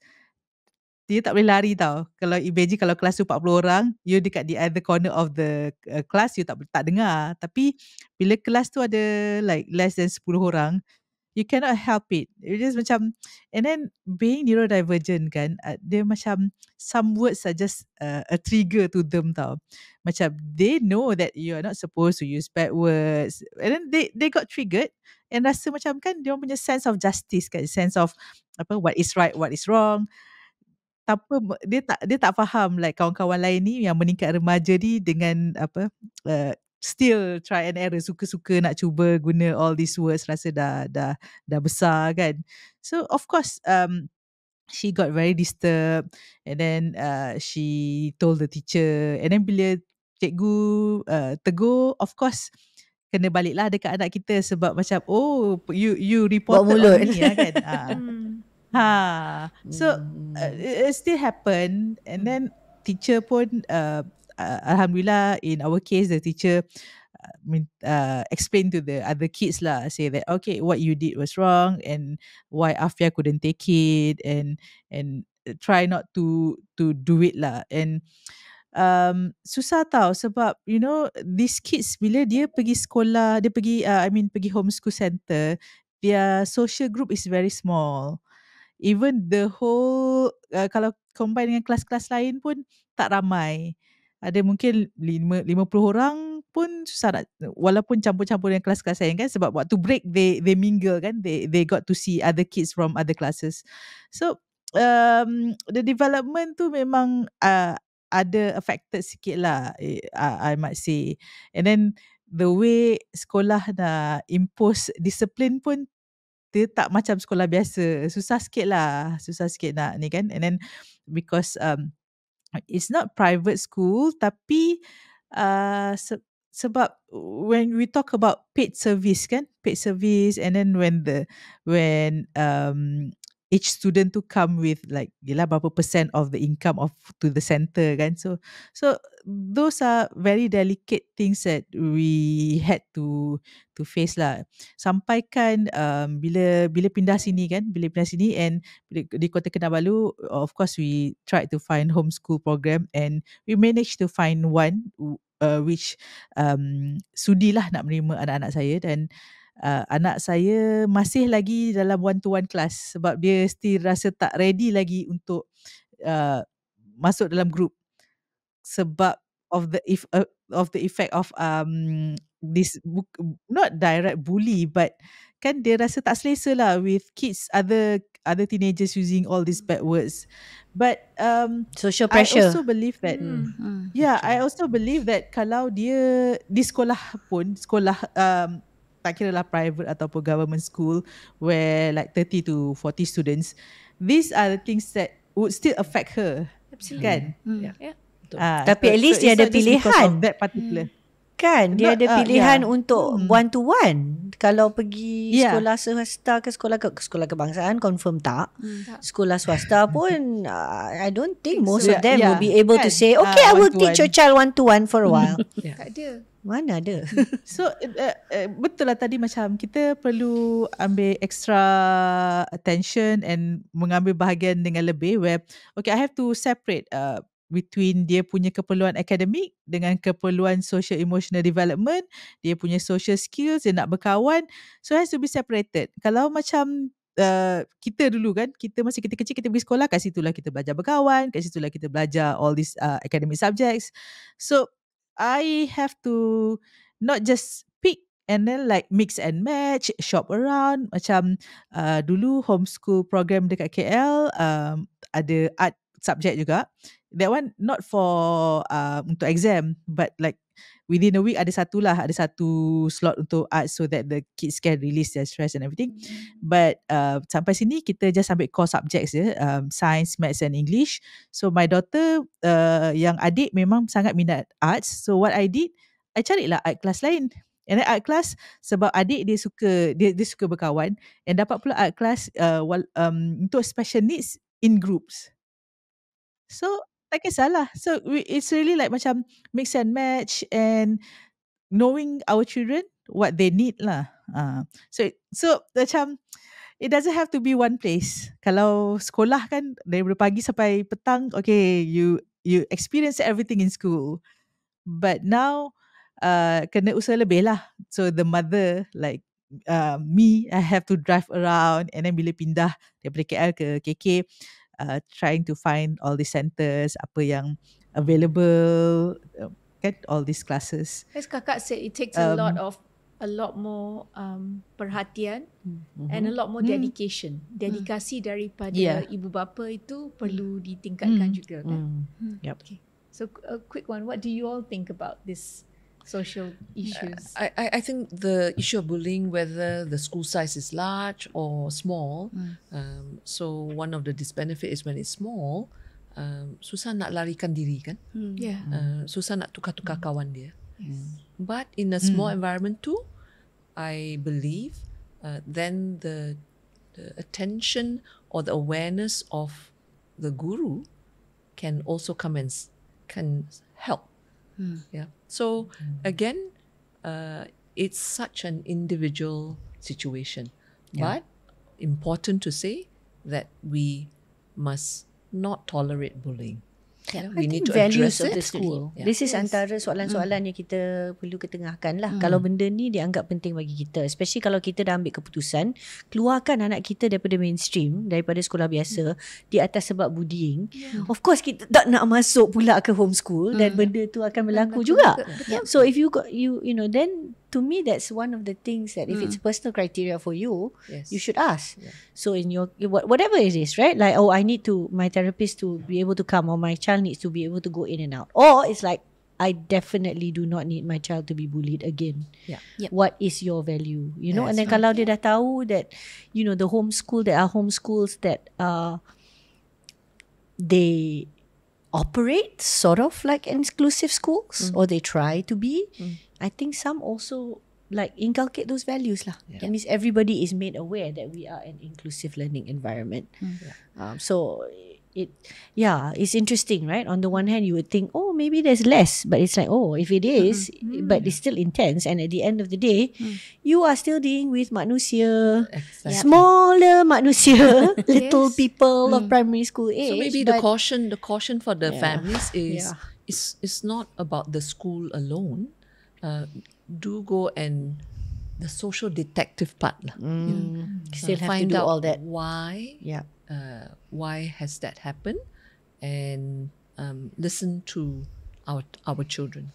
dia tak boleh lari tau. Kalau imagine kalau kelas tu 40 orang, you dekat the other corner of the class, you tak dengar. Tapi bila kelas tu ada like less than 10 orang, you cannot help it. You just macam, and then being neurodivergent kan, dia macam some words are just a trigger to them tau. Macam they know that you are not supposed to use bad words, and then they got triggered and rasa macam kan dia punya sense of justice kan, sense of what is right, what is wrong. Dia tak faham like kawan-kawan lain ni yang meningkat remaja ni dengan still try and error, suka-suka nak cuba guna all these words, rasa dah besar kan. So of course she got very disturbed, and then she told the teacher, and then bila cikgu tegur, of course kena balik lah dekat anak kita, sebab macam you reported on me kan. So it still happened, and then teacher pun alhamdulillah, in our case the teacher explain to the other kids lah, say that okay, what you did was wrong and why Afia couldn't take it, and try not to do it lah. And susah tau sebab you know these kids bila dia pergi sekolah, dia pergi pergi homeschool center, their social group is very small. Even the whole kalau combine dengan kelas-kelas lain pun tak ramai. Ada mungkin 50 orang pun susah nak, walaupun campur-campur dengan kelas-kelas lain kan, sebab waktu break they mingle kan, they got to see other kids from other classes. So the development tu memang ada affected sikit lah, I might say. And then the way sekolah nak impose disiplin pun dia tak macam sekolah biasa. Susah sikit nak ni kan. And then because it's not private school, tapi sebab when we talk about paid service kan, and then when each student to come with like yelah berapa percent of the income of to the center kan, so those are very delicate things that we had to face lah. Sampaikan bila pindah sini and di Kota Kinabalu, of course we tried to find homeschool program and we managed to find one which sudilah nak menerima anak-anak saya, dan anak saya masih lagi dalam one-to-one class sebab dia still rasa tak ready lagi untuk masuk dalam group sebab of the effect of this not direct bully, but kan dia rasa tak selesa lah with kids, other teenagers using all these bad words. But social pressure. I also believe that I also believe that kalau dia di sekolah tak kira lah private ataupun government school where like 30 to 40 students, these are the things that would still affect her. Absolutely. Kan? Yeah. Tapi at least dia ada pilihan. That particular. Kan dia ada pilihan untuk one to one. Kalau pergi sekolah swasta ke sekolah kebangsaan, confirm tak. Sekolah swasta pun I don't think most of them will be able to say okay, I will teach your child one to one for a while. Tak ada. Mana ada. So betul lah tadi macam kita perlu ambil extra attention and mengambil bahagian dengan lebih, where okay, I have to separate between dia punya keperluan akademik dengan keperluan social emotional development, dia punya social skills, dia nak berkawan, so it has to be separated. Kalau macam kita dulu kan, kita masa kita kecil kita pergi sekolah, kat situlah kita belajar berkawan, kat situlah kita belajar all these academic subjects. So I have to not just pick and then like mix and match, shop around. Macam dulu homeschool program dekat KL ada art subject juga. That one not for untuk exam, but like within a week ada satu slot untuk art so that the kids can release their stress and everything. But sampai sini kita just ambil core subjects je, science, maths and English. So my daughter yang adik memang sangat minat arts. So what I did, I carilah art class lain. And then art class sebab adik dia suka berkawan, and dapat pula art class untuk special needs in groups. So tak kisahlah. So it's really like macam mix and match and knowing our children what they need lah. So macam it doesn't have to be one place. Kalau sekolah kan dari pagi sampai petang, okay, you experience everything in school. But now kena usaha lebih lah. So the mother like me, I have to drive around, and then bila pindah daripada KL ke KK, trying to find all the centers, apa yang available, all these classes. As Kakak said, it takes a lot more perhatian and a lot more dedication. Dedikasi daripada ibu bapa itu perlu ditingkatkan juga kan. Yep. Okay. So a quick one, what do you all think about this social issues? I think the issue of bullying, whether the school size is large or small, so one of the disbenefit is when it's small, susah nak larikan diri kan, susah nak tukar-tukar kawan dia. But in a small environment too, I believe then the attention or the awareness of the guru can also come and can help. Yeah. So again, it's such an individual situation, but important to say that we must not tolerate bullying. Yeah, we need to values address of it. the school. Yeah. This is antara soalan-soalan yang kita perlu ketengahkan lah. Kalau benda ni dianggap penting bagi kita, especially kalau kita dah ambil keputusan keluarkan anak kita daripada mainstream, daripada sekolah biasa di atas sebab bullying. Of course kita tak nak masuk pula ke homeschool dan benda tu akan berlaku juga. So if you got you know, then to me that's one of the things that if it's personal criteria for you, Yes. you should ask. So in your whatever it is, right? Like, I need to my therapist to be able to come, or my child needs to be able to go in and out, or it's like, I definitely do not need my child to be bullied again. Yeah. Yep. What is your value? You know, and Yes, then kalau dia dah tahu that, you know, the homeschool, there are homeschools that they operate sort of like exclusive schools, or they try to be. I think some also like inculcate those values lah. That means everybody is made aware that we are an inclusive learning environment. So it's interesting, right? On the one hand, you would think, oh, maybe there's less, but it's like, oh, if it is, but it's still intense, and at the end of the day, you are still dealing with manusia, Exactly. smaller manusia, little people of primary school age. So maybe the caution for the families is Yeah. is not about the school alone. Do go and the social detective part lah. Still have to Find do out all that. why has that happened, and listen to our children.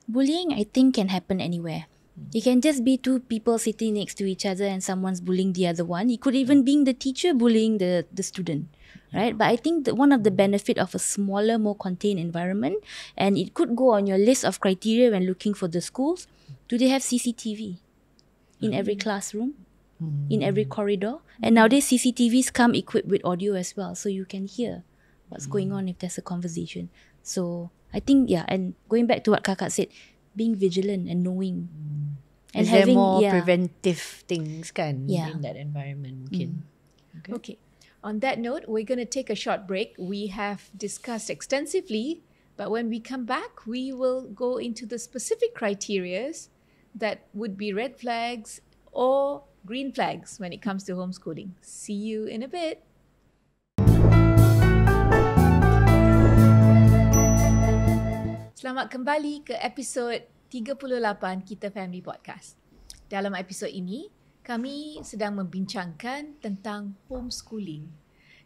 Bullying, I think, can happen anywhere. It can just be two people sitting next to each other and someone's bullying the other one. It could even be the teacher bullying the student, right? But I think that one of the benefit of a smaller, more contained environment, and it could go on your list of criteria when looking for the schools, do they have CCTV in every classroom, in every corridor? And nowadays CCTVs come equipped with audio as well, so you can hear what's going on if there's a conversation. So I think, and going back to what Kakak said, being vigilant and knowing. And Is there having more preventive things kan in that environment mungkin? Okay. On that note, we're going to take a short break. We have discussed extensively, but when we come back, we will go into the specific criterias that would be red flags or green flags when it comes to homeschooling. See you in a bit. Selamat kembali ke episod 38 Kita Family Podcast. Dalam episod ini, kami sedang membincangkan tentang homeschooling.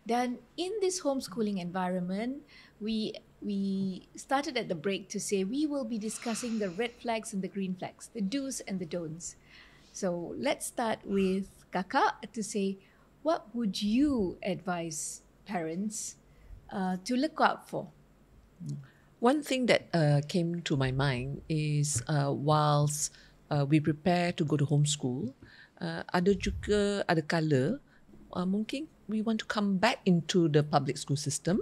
Dan in this homeschooling environment, we started at the break to say we will be discussing the red flags and the green flags, the do's and the don'ts. So let's start with Kakak to say, what would you advise parents to look out for? One thing that came to my mind is whilst we prepare to go to homeschool, ada kala mungkin we want to come back into the public school system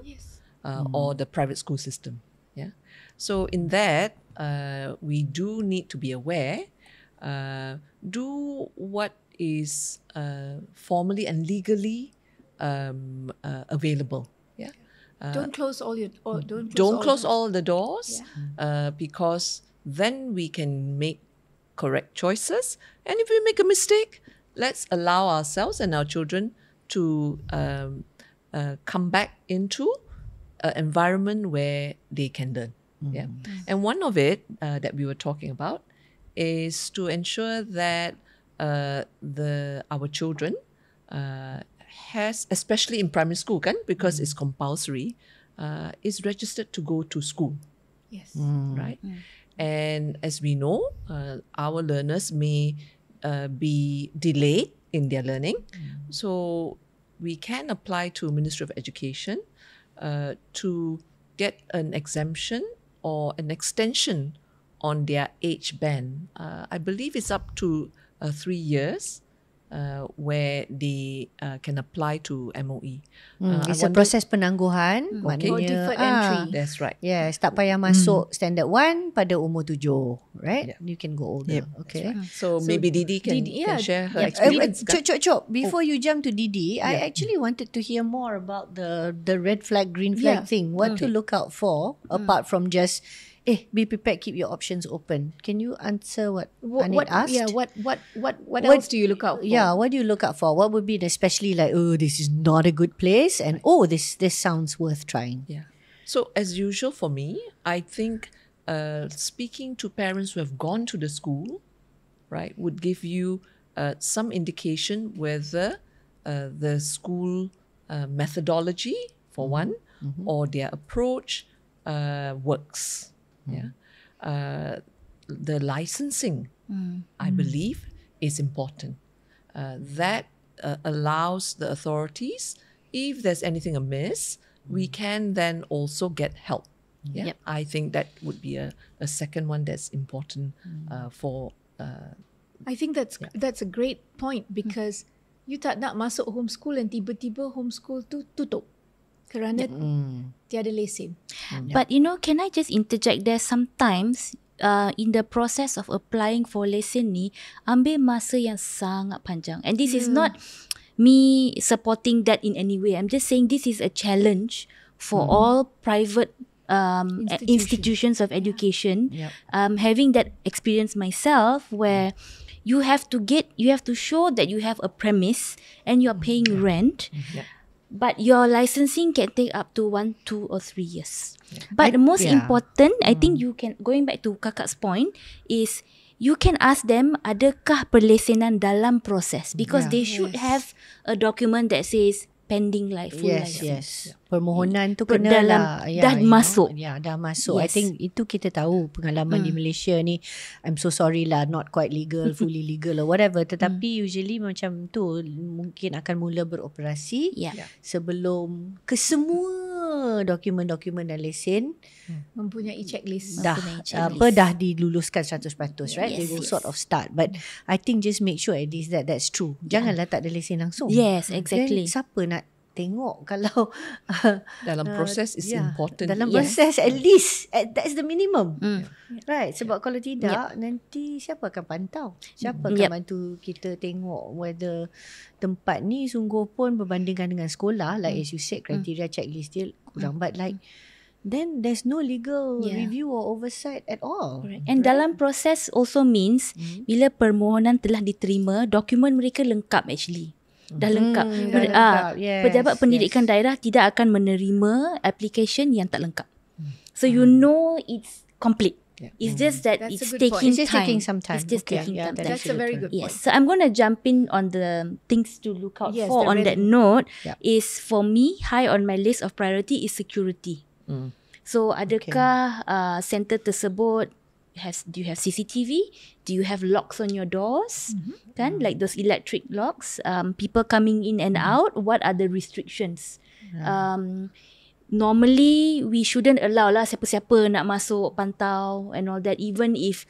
or the private school system. Yeah. So in that, we do need to be aware, do what is formally and legally available. Yeah. Don't close all your Don't close all the doors, because then we can make correct choices. And if we make a mistake, let's allow ourselves and our children to come back into an environment where they can learn. Yeah, and one of it that we were talking about is to ensure that our children has, especially in primary school, because it's compulsory, is registered to go to school. Yes. Right? And as we know, our learners may be delayed in their learning. So we can apply to Ministry of Education to get an exemption or an extension on their age band. I believe it's up to 3 years. where they can apply to MOE. It's a proses penangguhan. Maknanya, Oh, deferred entry. That's right. Yes, tak payah masuk standard 1 pada umur 7, right? Yeah. You can go older. Yep. Okay. So maybe Didi can, Didi, yeah. can share her Yep. experience. Cok. Before you jump to Didi, I actually wanted to hear more about the red flag, green flag thing. What to look out for apart from just, be prepared, keep your options open. Can you answer what Anik asked? Yeah, what else do you look out for? Yeah, what do you look out for? What would be especially like, this is not a good place, and this sounds worth trying. Yeah. So as usual for me, I think speaking to parents who have gone to the school, right, would give you some indication whether the school methodology, for one, or their approach works. Yeah. The licensing, I believe, is important. That allows the authorities, if there's anything amiss, we can then also get help. Yeah, Yep. I think that would be a second one that's important for. I think that's a great point because you tak nak masuk homeschool and tiba-tiba homeschool tu tutup kerana tiada lesen. But can I just interject there? Sometimes in the process of applying for lesen ni, ambil masa yang sangat panjang. And this is not me supporting that in any way. I'm just saying this is a challenge for all private institutions of education. Having that experience myself where you have to show that you have a premise and you're paying rent. But your licensing can take up to 1, 2 or 3 years. But the most important, I think you can, going back to Kakak's point, is you can ask them, adakah perlesenan dalam proses? Because they should have a document that says pending full license. Yes. Permohonan tu Dah kena lah. dah masuk. Dah masuk. I Yes. think itu kita tahu pengalaman di Malaysia ni. I'm so sorry lah, not quite legal, fully legal or whatever. Tetapi usually macam tu mungkin akan mula beroperasi sebelum kesemua dokumen-dokumen dan lesen Mempunyai checklist. dah diluluskan 100%, right? They will sort of start. But I think just make sure at least that's true. Janganlah tak ada lesen langsung. Yes, exactly. Then siapa nak tengok kalau Dalam proses is important. dalam proses at least that's the minimum, right? Sebab kalau tidak nanti siapa akan pantau, siapa akan bantu kita tengok whether tempat ni sungguh pun berbandingkan dengan sekolah, like as you said, criteria checklist dia kurang, but like then there's no legal review or oversight at all. Correct. And dalam proses also means bila permohonan telah diterima, dokumen mereka lengkap actually. Dah lengkap. Dah lengkap. Yes, Pejabat pendidikan daerah tidak akan menerima application yang tak lengkap. So you know it's complete. It's just that That's a it's good point. taking It's just time. taking some time. It's just Okay, taking time. That's a very good Yes. point. So I'm going to jump in on the things to look out Yes, for the on that red- note. Yep. Is for me, high on my list of priority is security. So adakah center tersebut do you have CCTV? Do you have locks on your doors? Kan, like those electric locks. People coming in and out. What are the restrictions? Normally we shouldn't allow lah siapa-siapa nak masuk pantau and all that. Even if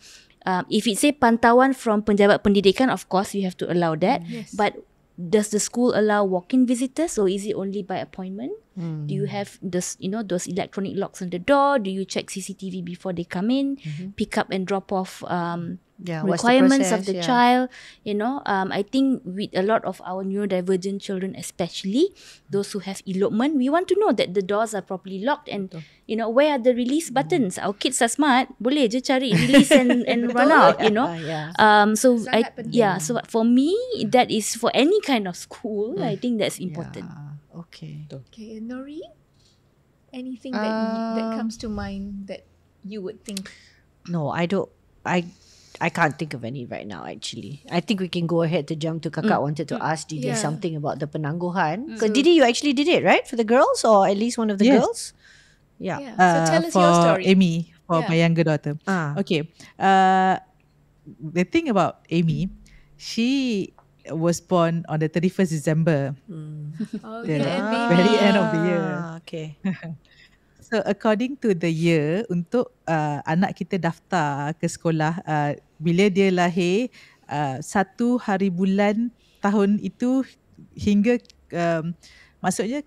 it say pantauan from penjabat pendidikan, of course you have to allow that. Yes. But does the school allow walk-in visitors, or is it only by appointment? Do you have those electronic locks on the door? Do you check CCTV before they come in? Pick up and drop off What's the requirements process? of the child. I think with a lot of our neurodivergent children, especially those who have elopement, we want to know that the doors are properly locked and where are the release buttons. Our kids are smart, boleh je cari release and run out. So so for me, that is for any kind of school. I think that's important. Okay. Okay, Nori, anything that that comes to mind that you would think? No, I don't. I can't think of any right now actually. I think we can go ahead to jump to Kakak wanted to ask Didi Yeah. something about the penangguhan. Because Didi, you actually did it, right? For the girls or at least one of the Yes. girls? Yeah. Yeah. So tell us for your story. Amy, for Yeah. my younger daughter. Okay. The thing about Amy, she was born on the 31st December. Oh, The yeah, and very end of the year. Okay. So according to the year, untuk anak kita daftar ke sekolah, bila dia lahir, 1 hari bulan tahun itu hingga maksudnya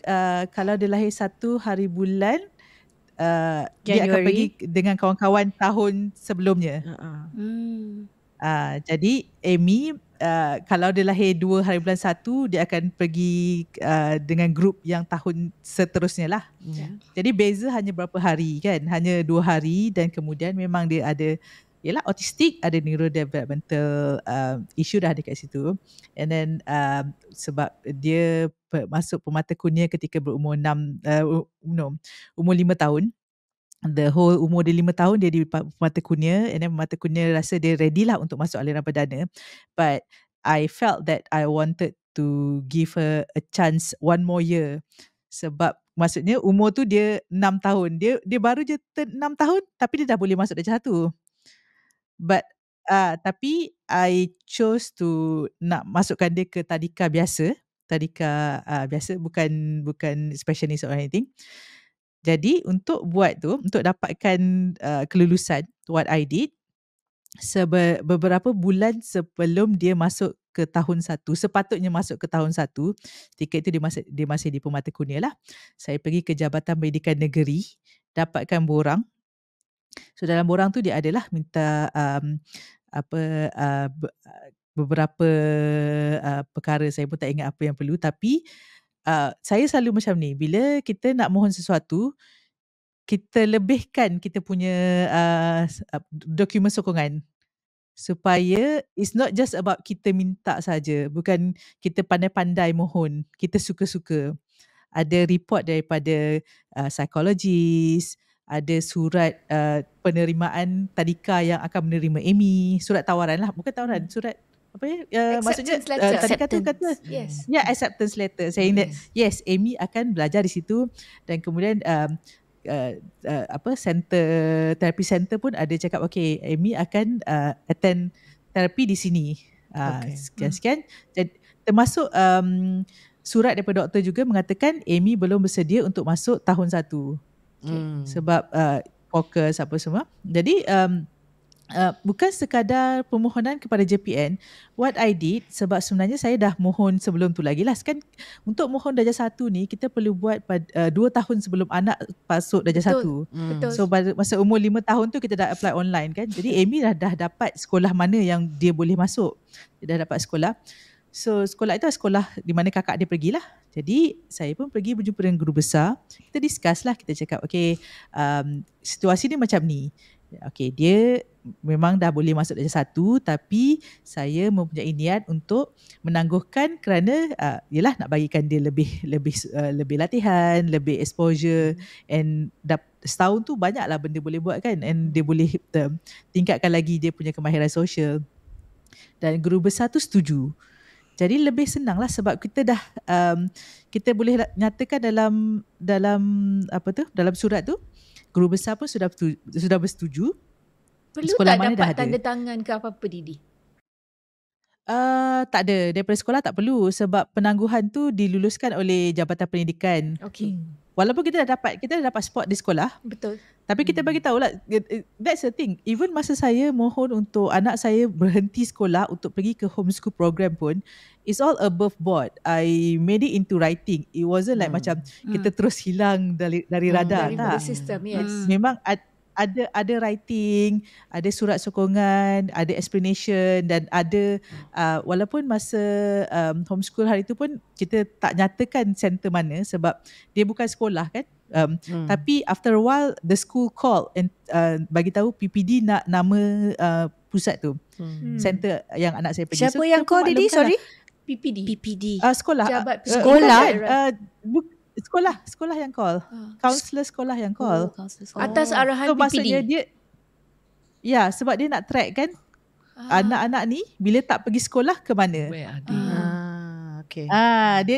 kalau dia lahir 1 hari bulan dia akan pergi dengan kawan-kawan tahun sebelumnya. Jadi Amy kalau dia lahir 2 hari bulan 1, dia akan pergi dengan grup yang tahun seterusnya lah. Jadi beza hanya berapa hari kan, hanya 2 hari, dan kemudian memang dia ada autistik, ada neurodevelopmental issue dah ada kat situ. And then sebab dia masuk pemata kunia ketika berumur umur 5 tahun. The whole umur dia 5 tahun dia di pemata kunia, and then pemata kunia rasa dia ready lah untuk masuk aliran perdana. But I felt that I wanted to give her a chance 1 more year. Sebab maksudnya umur tu dia 6 tahun. Dia baru je turn 6 tahun tapi dia dah boleh masuk darjah 1. But tapi I chose to nak masukkan dia ke tadika biasa. Tadika biasa, bukan special needs or anything. Jadi untuk dapatkan kelulusan, what I did, beberapa bulan sebelum dia masuk ke tahun 1, sepatutnya masuk ke tahun 1, ketika itu dia masih di pemata kunia lah, saya pergi ke Jabatan Pendidikan Negeri, dapatkan borang. So dalam borang tu dia adalah minta beberapa perkara, saya pun tak ingat apa yang perlu, tapi saya selalu macam ni, bila kita nak mohon sesuatu, kita lebihkan kita punya dokumen sokongan, supaya it's not just about kita minta saja, bukan kita pandai-pandai mohon, kita suka-suka. Ada report daripada psikologis, ada surat penerimaan tadika yang akan menerima Amy, surat tawaran lah, bukan tawaran, surat apa maksudnya tadika tu kata acceptance letter, saying that yes, Amy akan belajar di situ. Dan kemudian terapi center pun ada cakap okay, Amy akan attend terapi di sini sekian-sekian. Termasuk surat daripada doktor juga mengatakan Amy belum bersedia untuk masuk tahun 1 sebab fokus apa semua. Jadi bukan sekadar permohonan kepada JPN. What I did, sebab sebenarnya saya dah mohon sebelum tu lagi lah. Kan untuk mohon darjah 1 ni, kita perlu buat 2 tahun sebelum anak masuk darjah 1. Betul. So masa umur 5 tahun tu kita dah apply online kan. Jadi Amy dah dapat sekolah mana yang dia boleh masuk. Dia dah dapat sekolah. So sekolah itu adalah sekolah di mana kakak dia pergilah. Jadi saya pun pergi berjumpa dengan guru besar. Kita discuss lah, kita cakap okay, situasi ni macam ni. Okay, dia memang dah boleh masuk darjah 1, tapi saya mempunyai niat untuk menangguhkan kerana yelah nak bagikan dia lebih latihan, lebih exposure, and setahun tu banyaklah benda boleh buat kan, and dia boleh tingkatkan lagi dia punya kemahiran sosial. Dan guru besar tu setuju. Jadi lebih senang lah sebab kita dah kita boleh nyatakan dalam surat tu, guru besar pun sudah bersetuju. Perlu sekolah tak mana dapat tanda tangan ke apa-apa, Didi? Tak ada. Daripada sekolah tak perlu sebab penangguhan tu diluluskan oleh Jabatan Pendidikan. Okay. Walaupun kita dah dapat spot di sekolah. Betul. Tapi kita bagi tahu lah, that's the thing. Even masa saya mohon untuk anak saya berhenti sekolah untuk pergi ke homeschool program pun, it's all above board. I made it into writing. It wasn't like macam kita terus hilang dari radar. Dari sistem, yes. Memang ada writing, ada surat sokongan, ada explanation, dan ada walaupun masa homeschool hari tu pun kita tak nyatakan center mana sebab dia bukan sekolah kan. Tapi after a while the school call and bagi tahu PPD nak nama pusat tu, center yang anak saya pergi. Siapa yang call Didi? Sorry? PPD. Sekolah. Sekolah yang call. Counselor sekolah yang call. Atas arahan so, PPD. Maksudnya dia, sebab dia nak track kan anak-anak ni bila tak pergi sekolah ke mana. Where are they? Okay.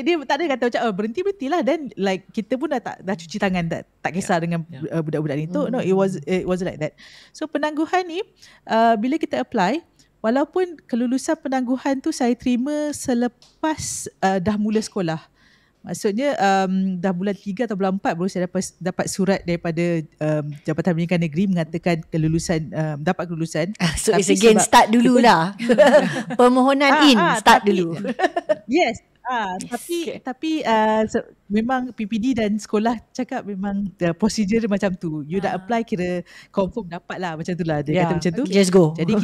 Dia tak ada kata macam berhenti-berhentilah, dan like kita pun dah cuci tangan, tak kisah dengan budak-budak ni. No, it was like that. So penangguhan ni bila kita apply, walaupun kelulusan penangguhan tu saya terima selepas dah mula sekolah. Maksudnya dah bulan 3 atau bulan 4 baru saya dapat surat daripada Jabatan Pendidikan Negeri mengatakan dapat kelulusan. So it's again start dululah. Permohonan start dulu. Yes. Yes. Tapi memang PPD dan sekolah cakap memang procedure dia macam tu. You dah apply kira confirm dapat lah, macam tu lah dia kata macam tu. Just go. Jadi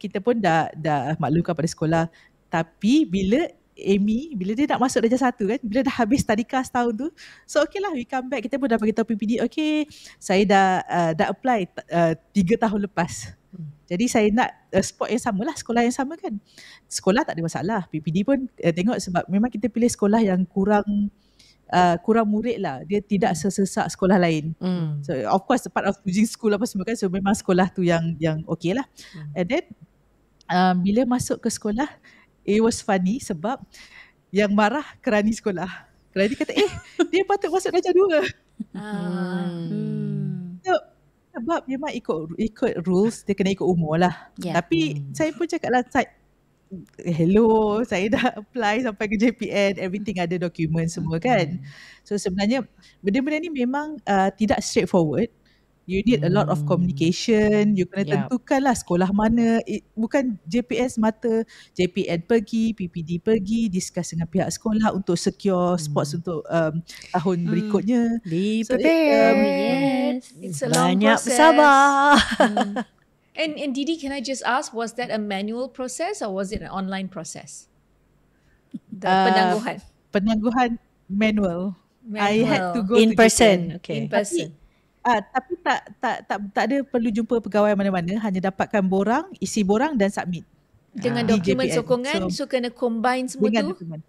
kita pun dah maklumkan pada sekolah. Tapi bila dia nak masuk darjah 1 kan, bila dah habis tadika setahun tu, so okay lah, we come back, kita pun dah bagi tahu PPD, okay, saya dah apply 3 tahun lepas. Jadi saya nak spot yang sama lah, sekolah yang sama kan. Sekolah tak ada masalah. PPD pun tengok sebab memang kita pilih sekolah yang kurang murid lah. Dia tidak sesesak sekolah lain. So of course part of choosing school apa semua kan. So memang sekolah tu yang okay lah. And then bila masuk ke sekolah, it was funny sebab yang marah kerani sekolah. Kerani kata dia patut masuk darjah 2. So sebab memang ikut rules, dia kena ikut umur lah. Tapi saya pun cakap lah, hello, saya dah apply sampai ke JPN, everything ada dokumen semua kan. So sebenarnya benda-benda ni memang tidak straightforward. You need a lot of communication. You kena tentukan lah sekolah mana. Bukan JPN semata. JPN pergi, PPD pergi, discuss dengan pihak sekolah untuk secure spots untuk tahun berikutnya. Be So, prepared. Yes. It's a long Banyak process. bersabar. And Didi, can I just ask, was that a manual process or was it an online process? The Penangguhan manual. I had to go In to person. JPN. Okay. In person. Tapi tak ada perlu jumpa pegawai mana-mana, hanya dapatkan borang, isi borang dan submit. Dengan Di dokumen JPN. sokongan, so kena combine semua Dengan tu. dokumen.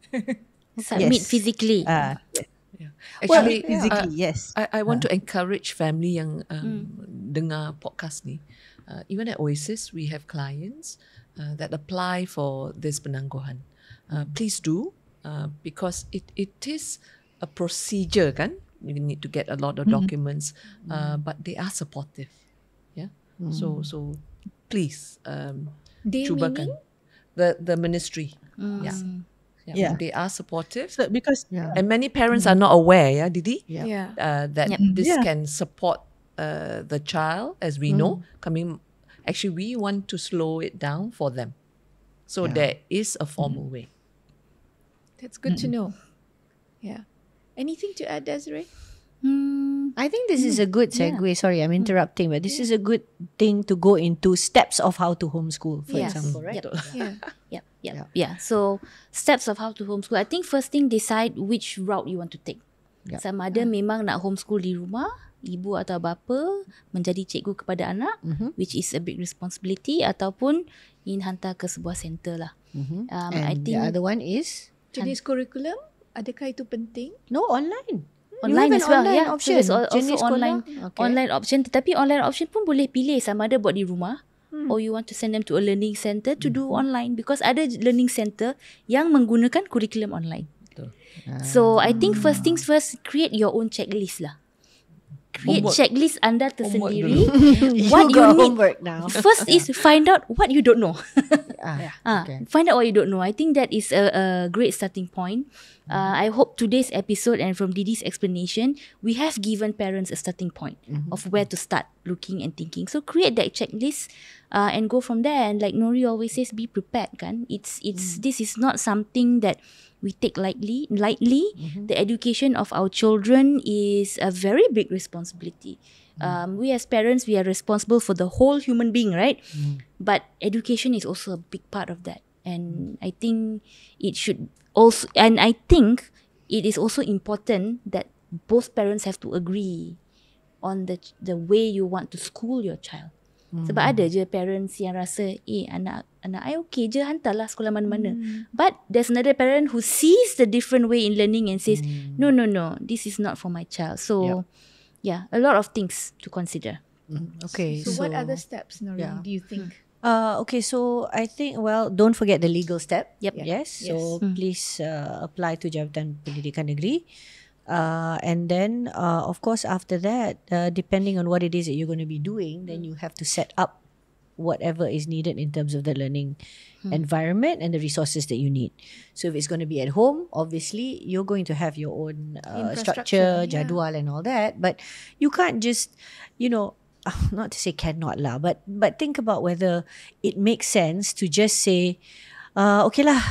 Submit Yes. physically. Actually, Physically, yes. I want to encourage family yang dengar podcast ni. Even at Oasis, we have clients that apply for this penangguhan. Please do, because it is a procedure kan. You need to get a lot of documents, but they are supportive. Yeah. So please They cubakan. meaning? The ministry. Yeah. They are supportive. So because And many parents are not aware, Didi, Yeah. that Yep. this Yeah. can support the child, as we know. Actually, we want to slow it down for them. So there is a formal way. That's good to know. Yeah. Anything to add, Desiree? I think this is a good segue. Sorry, I'm interrupting, but this is a good thing to go into steps of how to homeschool, for Yes. example, right? Yeah. So steps of how to homeschool. I think first thing, decide which route you want to take. Sama ada memang nak homeschool di rumah, ibu atau bapa menjadi cikgu kepada anak, which is a big responsibility, ataupun ingin hantar ke sebuah center lah. And I think the other one is Today's curriculum, adakah itu penting? no online. online You have as an well. online Yeah, option. so there's also Jenis sekolah. online Okay. online option. Tetapi online option pun boleh pilih sama ada buat di rumah, or you want to send them to a learning center to do online, because ada learning center yang menggunakan kurikulum online. So I think first things first, create your own checklist lah. Create checklist anda tersendiri. What You you got need homework now. first is find out what you don't know. Okay. Find out what you don't know. I think that is a great starting point. I hope today's episode and from Didi's explanation, we have given parents a starting point of where to start looking and thinking. So create that checklist and go from there. And like Nori always says, be prepared. Kan? This is not something that we take lightly. The education of our children is a very big responsibility. We as parents, we are responsible for the whole human being, right? But education is also a big part of that. And I think it should also, and I think it is also important that both parents have to agree on the way you want to school your child. Sebab ada je parents yang rasa anak I okay je, hantarlah sekolah mana-mana. But there's another parent who sees the different way in learning and says no, this is not for my child. So yeah, a lot of things to consider. Okay. So what other steps, Nori, do you think? Okay, so I think, well, don't forget the legal step. Yep. Yes. So please apply to Jabatan Pendidikan Negeri. And then, of course, after that, depending on what it is that you're going to be doing, then you have to set up whatever is needed in terms of the learning environment and the resources that you need. So if it's going to be at home, obviously, you're going to have your own structure, jadual and all that. But you can't just, not to say cannot lah, but think about whether it makes sense to just say, okay lah,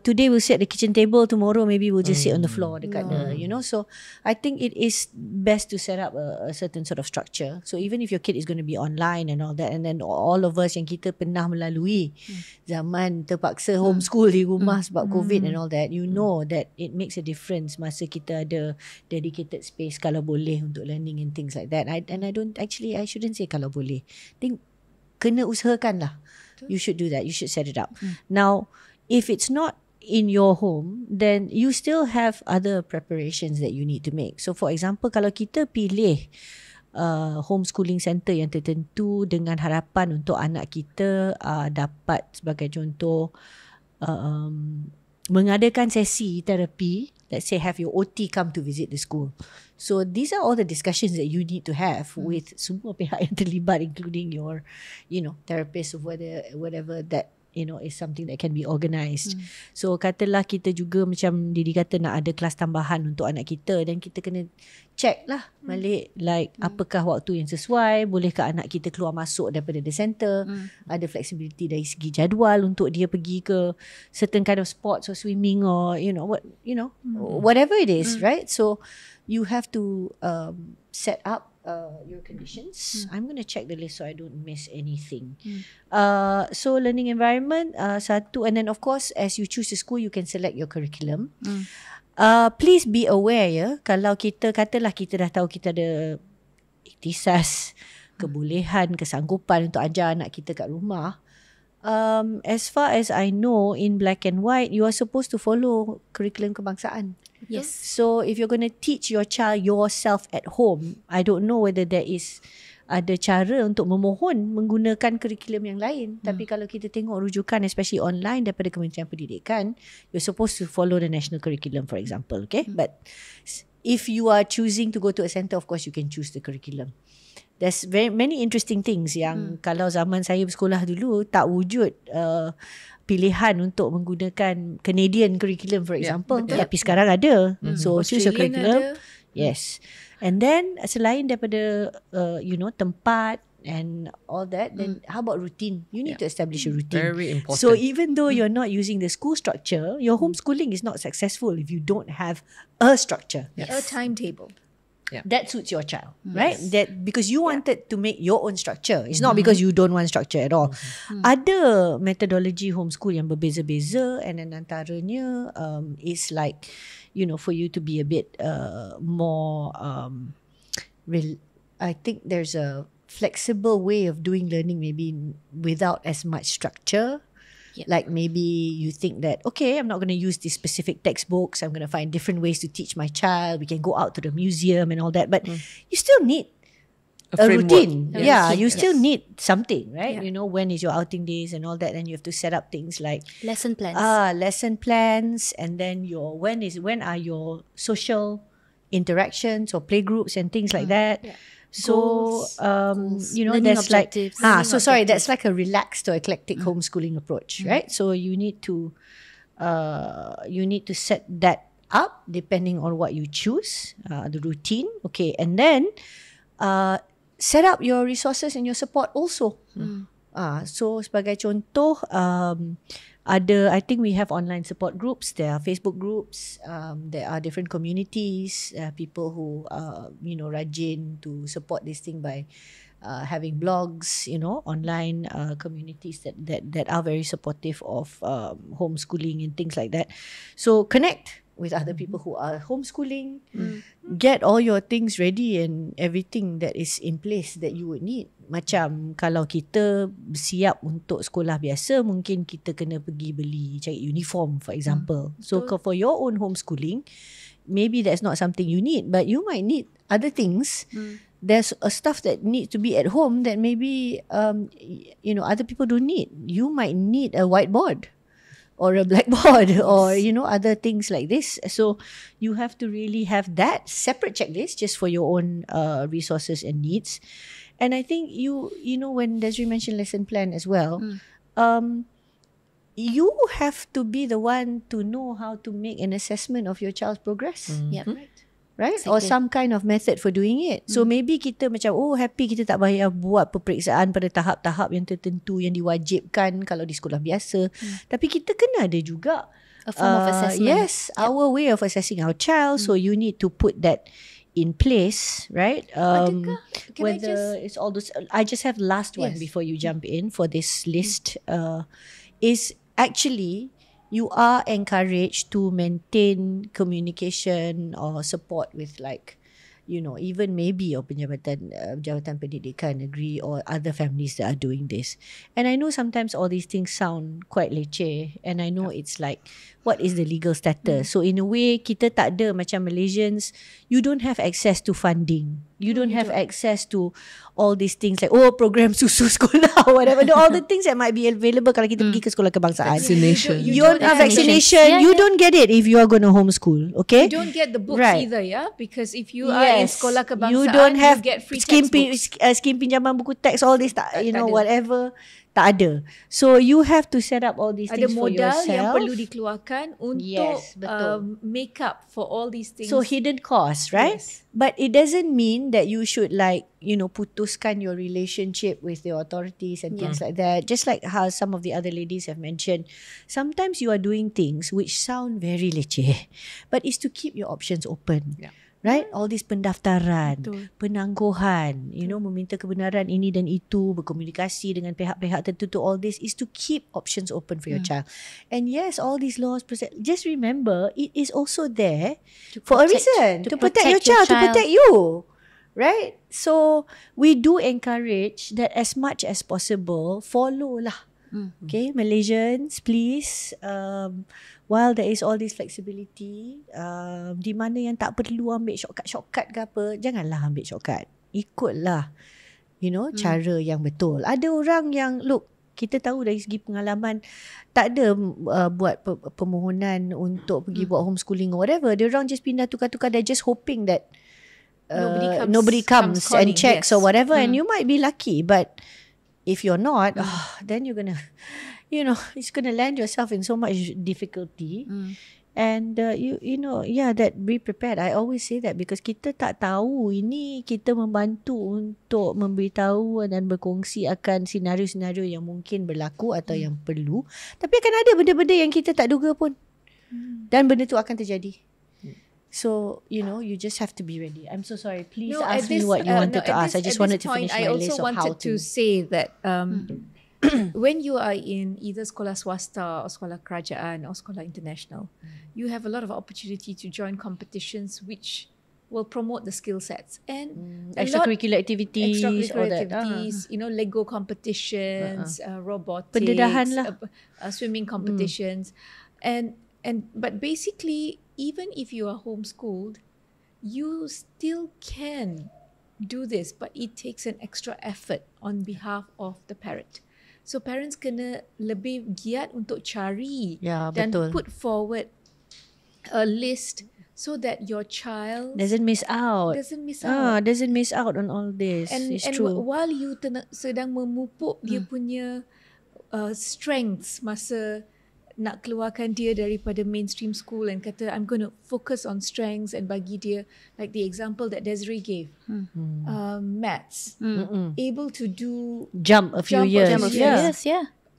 today we'll sit at the kitchen table, tomorrow maybe we'll just sit on the floor dekat the, you know. So I think it is best to set up a certain sort of structure. So even if your kid is going to be online and all that, and then all of us yang kita pernah melalui zaman terpaksa homeschool di rumah sebab COVID and all that, you know that it makes a difference masa kita ada dedicated space kalau boleh untuk learning and things like that. I shouldn't say kalau boleh. I think kena usahakan lah. You should do that. You should set it up. Now, if it's not in your home, then you still have other preparations that you need to make. So, for example, kalau kita pilih homeschooling center yang tertentu dengan harapan untuk anak kita dapat, sebagai contoh, mengadakan sesi terapi, let's say have your OT come to visit the school. So these are all the discussions that you need to have with semua pihak yang terlibat, including your, therapist or whatever that, is something that can be organised. So katalah kita juga macam Didi kata nak ada kelas tambahan untuk anak kita, dan kita kena check lah balik like apakah waktu yang sesuai, bolehkah anak kita keluar masuk daripada the center, ada flexibility dari segi jadual untuk dia pergi ke certain kind of sports or swimming or whatever it is, right? So you have to set up your conditions. I'm going to check the list so I don't miss anything. So learning environment, satu, and then of course as you choose the school, you can select your curriculum. Please be aware ya, kalau kita katalah kita dah tahu kita ada ikhtisas, kebolehan, kesanggupan untuk ajar anak kita kat rumah, as far as I know, in black and white, you are supposed to follow curriculum kebangsaan. Yes. So if you're going to teach your child yourself at home, I don't know whether there is ada cara untuk memohon menggunakan kurikulum yang lain. Tapi kalau kita tengok rujukan, especially online daripada Kementerian Pendidikan, you're supposed to follow the national curriculum, for example. Okay, but if you are choosing to go to a center, of course you can choose the curriculum. There's very many interesting things yang kalau zaman saya bersekolah dulu tak wujud pilihan untuk menggunakan Canadian curriculum, for example. Tapi sekarang ada. So choose your curriculum. Yes. And then selain daripada tempat and all that, then how about routine? You need to establish a routine. Very important. So even though you're not using the school structure, your homeschooling is not successful if you don't have a structure. A timetable. That suits your child, right? That because you wanted to make your own structure. It's not because you don't want structure at all. Ada methodology homeschool yang berbeza-beza, and then antaranya is like, for you to be a bit more I think there's a flexible way of doing learning, maybe without as much structure. Like maybe you think that, okay, I'm not going to use these specific textbooks. I'm going to find different ways to teach my child. We can go out to the museum and all that. But you still need a routine. You still need something, right? When is your outing days and all that. And you have to set up things like lesson plans. Lesson plans. And then when are your social interactions or playgroups and things like that. So Learning that's like objectives. that's like a relaxed or eclectic homeschooling approach, right? So you need to set that up depending on what you choose, the routine, okay, and then set up your resources and your support also. So sebagai contoh, I think we have online support groups. There are Facebook groups. There are different communities, people who rajin to support this thing by having blogs, online communities that are very supportive of homeschooling and things like that. So connect with other people who are homeschooling. Get all your things ready and everything that is in place that you would need. Macam kalau kita siap untuk sekolah biasa, mungkin kita kena pergi cari uniform, for example. So for your own homeschooling, maybe that's not something you need, but you might need other things. There's a stuff that needs to be at home that maybe other people don't need. You might need a whiteboard or a blackboard or other things like this. So you have to really have that separate checklist just for your own resources and needs. And I think when Desiree mentioned lesson plan as well, you have to be the one to know how to make an assessment of your child's progress. Right. right? Or some kind of method for doing it. So maybe kita macam happy kita tak payah buat peperiksaan pada tahap-tahap yang tertentu yang diwajibkan kalau di sekolah biasa. Tapi kita kena ada juga A form of assessment. Yes, our way of assessing our child. So you need to put that in place, right? Whether it's all those. I just have last one before you jump in for this list. Is actually you are encouraged to maintain communication or support with like, even maybe your jabatan pendidikan negeri or other families that are doing this. And I know sometimes all these things sound quite leceh, and I know it's like, what is the legal status? So in a way, kita tak ada macam Malaysians, you don't have access to funding. You don't have access to all these things like, program susu sekolah or whatever. All the things that might be available kalau kita pergi ke sekolah kebangsaan. Vaccination. You don't have vaccination. You don't get it if you are going to homeschool. Okay? You don't get the books either, yeah? Because if you are in sekolah kebangsaan, you don't have you get free scheme textbooks. scheme pinjaman buku teks, all this, whatever. Tak ada. So you have to set up all these things for yourself. Ada modal yang perlu dikeluarkan untuk make up for all these things. So hidden costs, right? Yes. But it doesn't mean that you should putuskan your relationship with the authorities and things like that. Just like how some of the other ladies have mentioned, sometimes you are doing things which sound very leceh, but it's to keep your options open. Yeah. Right? All this pendaftaran, penangguhan, meminta kebenaran ini dan itu, berkomunikasi dengan pihak-pihak tertentu, all this is to keep options open for your child. And yes, all these laws, just remember, it is also there for a reason. To protect your child, to protect you. Right? So, we do encourage that as much as possible, follow lah. Okay, Malaysians, please, while there is all this flexibility, di mana yang tak perlu ambil shortcut ke apa, janganlah ambil shortcut. Ikutlah, cara yang betul. Ada orang yang, look, kita tahu dari segi pengalaman, tak ada buat permohonan untuk pergi buat homeschooling or whatever. Dia orang just pindah tukar-tukar, they're just hoping that nobody comes and checks or whatever, and you might be lucky, but if you're not, then you're gonna, it's gonna land yourself in so much difficulty. And that be prepared. I always say that because kita tak tahu, ini kita membantu untuk memberitahu dan berkongsi akan senario-senario yang mungkin berlaku atau yang perlu. Tapi akan ada benda-benda yang kita tak duga pun, dan benda tu akan terjadi. So, you just have to be ready. I'm so sorry. Please ask me what you wanted to ask. I just wanted to finish my list of how to. I also wanted to say that when you are in either sekolah swasta or sekolah kerajaan or sekolah international, you have a lot of opportunity to join competitions which will promote the skill sets and extracurricular activities, Lego competitions, robotics, pendedahan lah, swimming competitions, but basically, even if you are homeschooled, you still can do this, but it takes an extra effort on behalf of the parent. So parents kena lebih giat untuk cari dan put forward a list so that your child doesn't miss out on all this. And true. While you sedang memupuk dia punya strengths masa nak keluarkan dia daripada mainstream school and kata I'm going to focus on strengths and bagi dia, like the example that Desiree gave, maths, able to do jump a few years.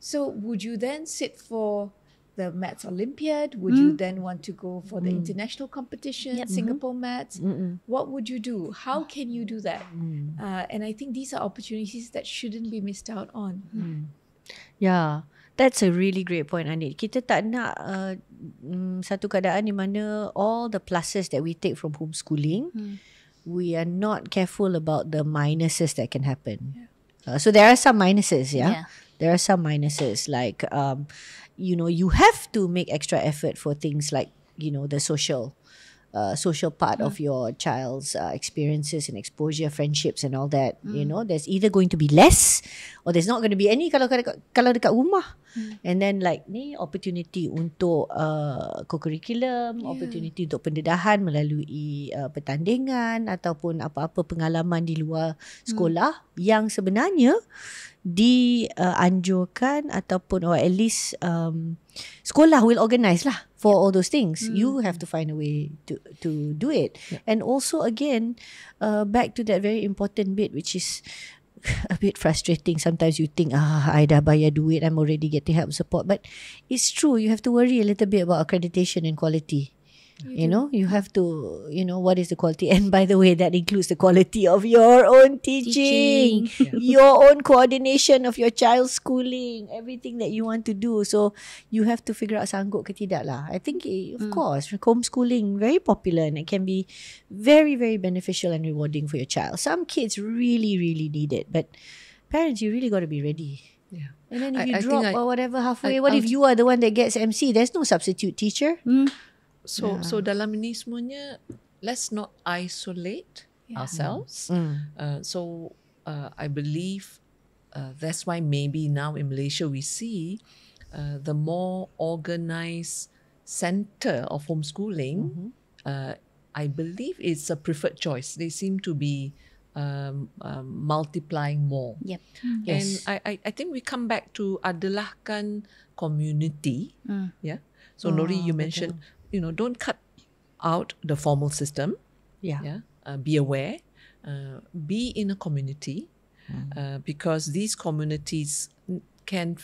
So would you then sit for the maths Olympiad? Would you then want to go for the international competition, Singapore maths? What would you do? How can you do that? And I think these are opportunities that shouldn't be missed out on. Yeah. That's a really great point, Anit. Kita tak nak satu keadaan di mana all the pluses that we take from homeschooling, we are not careful about the minuses that can happen. So there are some minuses, There are some minuses like, you have to make extra effort for things like, the social part of your child's experiences and exposure, friendships and all that. There's either going to be less or there's not going to be any kalau dekat rumah. And then like ni opportunity untuk co-curriculum, opportunity untuk pendedahan melalui pertandingan ataupun apa-apa pengalaman di luar sekolah yang sebenarnya dianjurkan ataupun or at least sekolah will organise lah for all those things. You have to find a way to do it. And also again, back to that very important bit, which is a bit frustrating. Sometimes you think, I dah bayar duit, I'm already getting help support. But it's true, you have to worry a little bit about accreditation and quality. You know, you have to, what is the quality? And by the way, that includes the quality of your own teaching. Your own coordination of your child's schooling, everything that you want to do. So you have to figure out sanggup ke tidak lah. I think, of course, homeschooling, very popular, and it can be very, very beneficial and rewarding for your child. Some kids really, really need it, but parents, you really got to be ready. Yeah. And then if you drop or whatever halfway, what if you are the one that gets MC? There's no substitute teacher. So dalam ini semuanya, let's not isolate ourselves. I believe that's why maybe now in Malaysia we see the more organised centre of homeschooling. I believe it's a preferred choice. They seem to be multiplying more. Yep. Yes. And I think we come back to adalahkan community. Yeah. So Nori, you mentioned, don't cut out the formal system. Be aware. Be in a community. Because these communities can,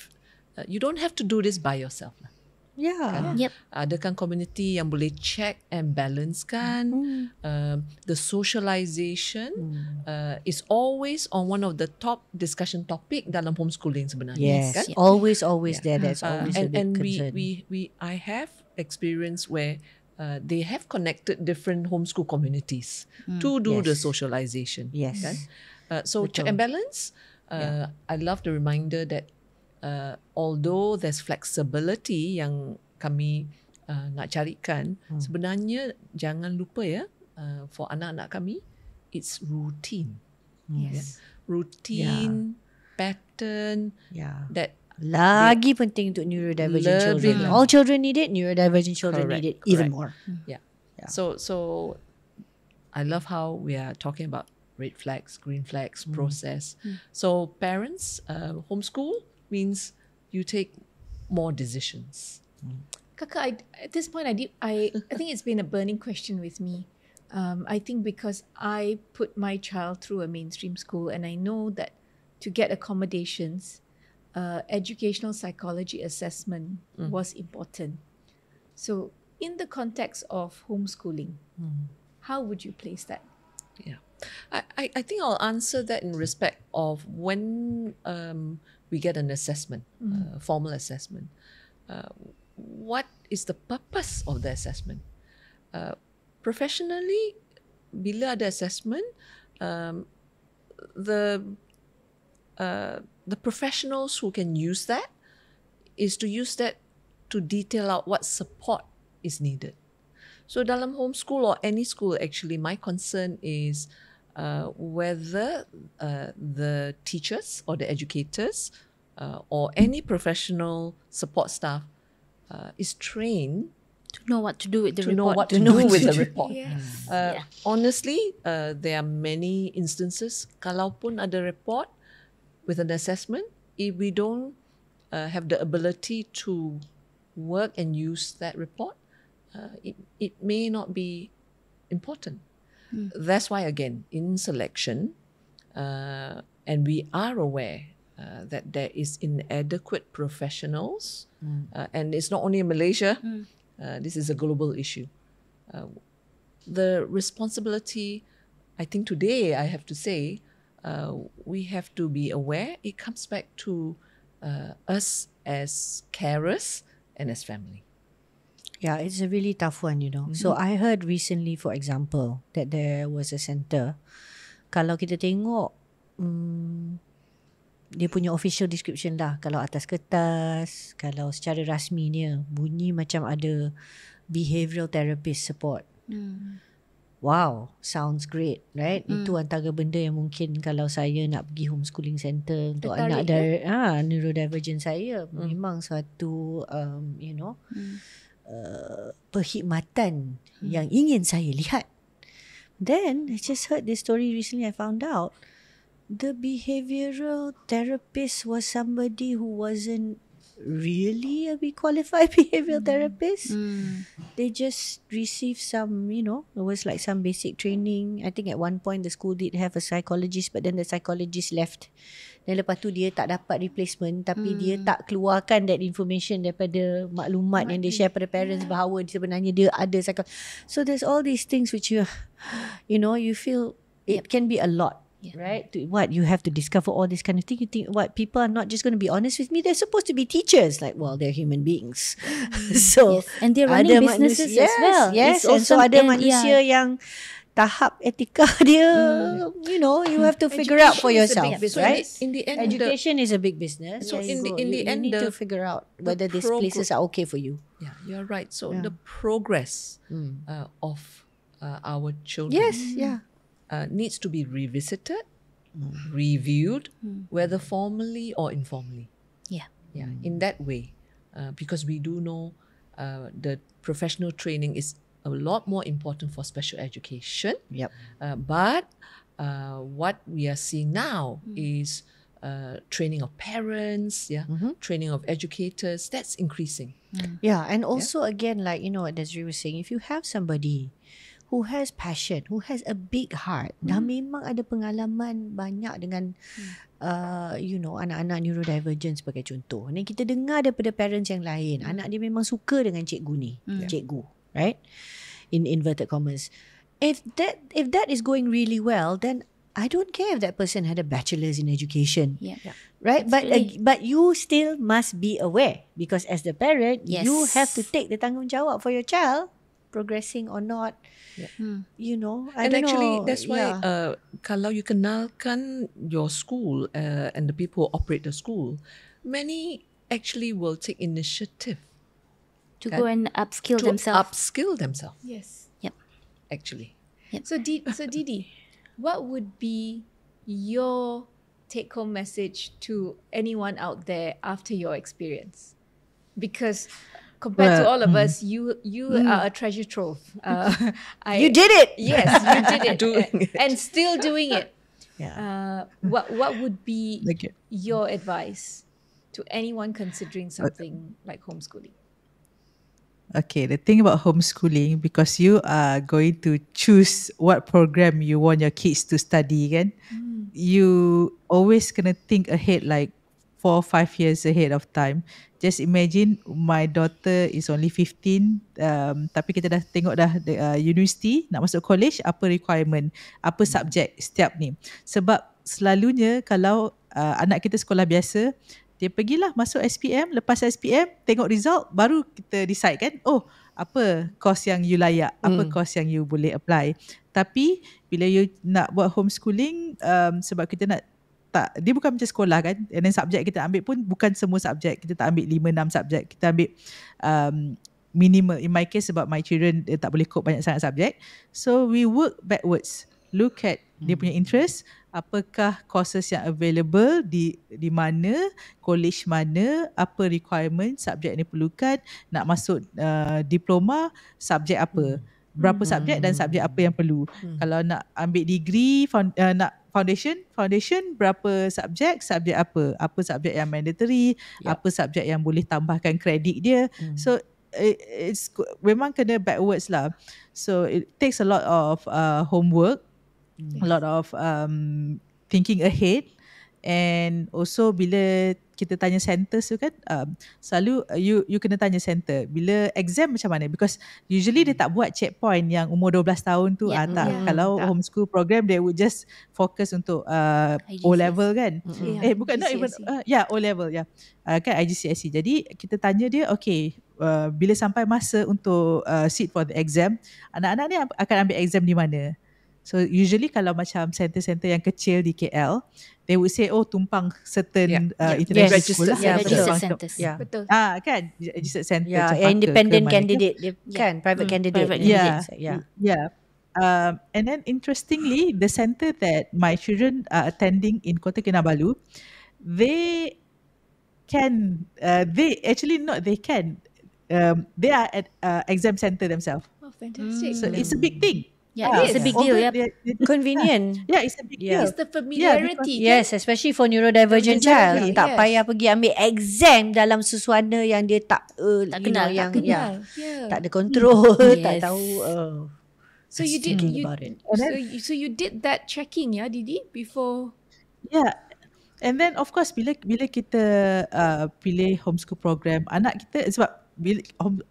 you don't have to do this by yourself. Yep. Ada kan community yang boleh check and balance kan. The socialization is always on one of the top discussion topic dalam homeschooling sebenarnya. Yes, kan? always there. That's always a big and concern. I have experience where they have connected different homeschool communities to do the socialization. Yes. Kan? So check and balance. I love the reminder that although there's flexibility yang kami nak carikan, sebenarnya jangan lupa for anak-anak kami, it's routine. Yes. Routine, pattern, that lagi penting untuk neurodivergent children. All children need it, neurodivergent children need it even more. So I love how we are talking about red flags, green flags, process. So parents, homeschool means you take more decisions. Kaka, at this point, I think it's been a burning question with me. I think because I put my child through a mainstream school, and I know that to get accommodations, educational psychology assessment was important. So in the context of homeschooling, how would you place that? Yeah, I think I'll answer that in respect of when we get an assessment, formal assessment. What is the purpose of the assessment? Professionally, bila ada assessment, the professionals who can use that is to use that to detail out what support is needed. So dalam homeschool or any school, actually, my concern is whether the teachers or the educators or any professional support staff is trained To know what to do with the report. know what to do with the report. Yes. Honestly, there are many instances, kalaupun ada report with an assessment, if we don't have the ability to work and use that report, it may not be important. That's why, again, in selection, and we are aware that there is inadequate professionals, and it's not only in Malaysia, this is a global issue. The responsibility, I think today, I have to say, we have to be aware. It comes back to us as carers and as family. Yeah, it's a really tough one, So I heard recently, for example, that there was a centre. Kalau kita tengok, dia punya official description lah. Kalau atas kertas, kalau secara rasminya, bunyi macam ada behavioural therapist support. Wow, sounds great, right? Itu antara benda yang mungkin kalau saya nak pergi homeschooling center untuk anak neurodivergent saya, memang suatu, perkhidmatan yang ingin saya lihat. Then I just heard this story recently. I found out the behavioral therapist was somebody who wasn't really a qualified behavioral therapist. They just received some, it was like some basic training. I think at one point the school did have a psychologist, but then the psychologist left. Dan lepas tu dia tak dapat replacement, tapi dia tak keluarkan that information daripada maklumat yang dia share pada parents bahawa sebenarnya dia ada So there's all these things which you feel it can be a lot. Yeah. Right? What you have to discover all this kind of thing. You think what people are not just going to be honest with me. They're supposed to be teachers. Like, well, they're human beings. So and they're running businesses as well. Yes, and so ada manusia yang tahap etika dia, you have to figure out for yourself, right? In the end, education is a big business. So in the end, you need to figure out whether these places are okay for you. Yeah, you're right. So the progress of our children, needs to be revisited, reviewed, whether formally or informally. Yeah. In that way, because we do know the professional training is a lot more important for special education. Yep. But what we are seeing now is training of parents, training of educators. That's increasing. Yeah, and also again, like what Desiree was saying, if you have somebody who has passion, who has a big heart, dah memang ada pengalaman banyak dengan anak-anak neurodivergent sebagai contoh. Dan kita dengar daripada parents yang lain, anak dia memang suka dengan cikgu ni, cikgu, right? In inverted commas. If that is going really well, then I don't care if that person had a bachelor's in education. Yeah. Right? But you still must be aware, because as the parent, you have to take the tanggungjawab for your child progressing or not. And actually that's why kalau you kenalkan your school and the people who operate the school, many actually will take initiative to go and upskill themselves. Yes. Yep. Actually. Yep. So Didi, what would be your take-home message to anyone out there after your experience? Because compared to all of us, you are a treasure trove. You did it. Yes, you did it. Doing it. And still doing it. Yeah. What would be your advice to anyone considering something like homeschooling? Okay, the thing about homeschooling, because you are going to choose what program you want your kids to study, kan? You always gonna think ahead, like 4 or 5 years ahead of time. Just imagine my daughter is only 15, tapi kita dah tengok dah university, nak masuk college, apa requirement, apa subjek setiap ni. Sebab selalunya kalau anak kita sekolah biasa, dia pergilah masuk SPM, lepas SPM tengok result, baru kita decide kan, apa course yang you layak, apa course yang you boleh apply. Tapi bila you nak buat homeschooling, sebab kita nak dia bukan macam sekolah kan, and then subjek kita ambil pun bukan semua subjek, kita tak ambil 5-6 subjek, kita ambil minimal. In my case, sebab my children dia tak boleh cope banyak sangat subjek, so we work backwards, look at dia punya interest, apakah courses yang available di mana, college mana, apa requirement subjek yang diperlukan, nak masuk diploma subjek apa, berapa subjek dan subjek apa yang perlu. Kalau nak ambil degree, nak foundation berapa subjek apa subjek yang mandatory, apa subjek yang boleh tambahkan kredit dia. So it's memang kena backwards lah. So it takes a lot of homework, a lot of thinking ahead. And also bila kita tanya centers tu kan, selalu you kena tanya center bila exam macam mana, because usually dia tak buat checkpoint yang umur 12 tahun tu. Tak. Kalau homeschool program, they would just focus untuk O level kan. Bukan, not even O level kan, IGCSE. Jadi kita tanya dia, okay, bila sampai masa untuk sit for the exam, anak-anak ni akan ambil exam di mana. So usually kalau macam center-center yang kecil di KL, they would say tumpang certain international school lah. Registered centers. Betul. Kan, registered center. Independent candidate kan, private candidate. And then interestingly, the center that my children are attending in Kota Kinabalu, they are at exam center themselves. Oh, fantastic. So it's a big thing. Yeah, it's a big deal. Although Yeah. Convenient. Yeah, it's a big Yeah. deal. It's the familiarity. Yes, especially for neurodivergent child. Exactly, Tak yes. payah pergi ambil exam dalam sesuatu yang dia tak kenal, tak yang Yeah. tak ada control, tak Yes. tahu. So you did thinking about it. So you did that checking, yeah, Didi, before. Yeah. And then of course bila kita pilih homeschool program, anak kita sebab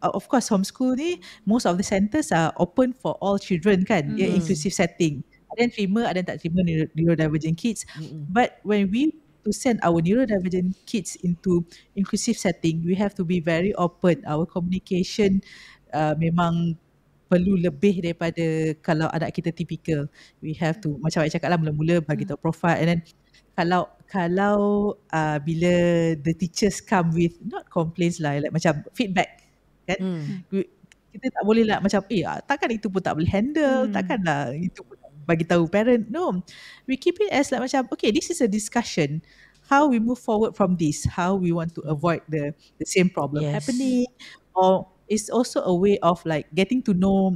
of course homeschool ni most of the centers are open for all children kan. Dia inclusive setting. Ada yang terima, ada yang tak terima neurodivergent kids. But when we to send our neurodivergent kids into inclusive setting, we have to be very open. Our communication memang perlu lebih daripada kalau anak kita typical. We have to, macam saya cakap lah, mula-mula bagi tahu profile, and then kalau bila the teachers come with not complaints lah, like macam feedback kan, kita tak boleh lah macam takkan itu pun tak boleh handle, takkan lah itu pun bagi tahu parent. No, we keep it as like macam okay, this is a discussion, how we move forward from this, how we want to avoid the same problem happening, or it's also a way of like getting to know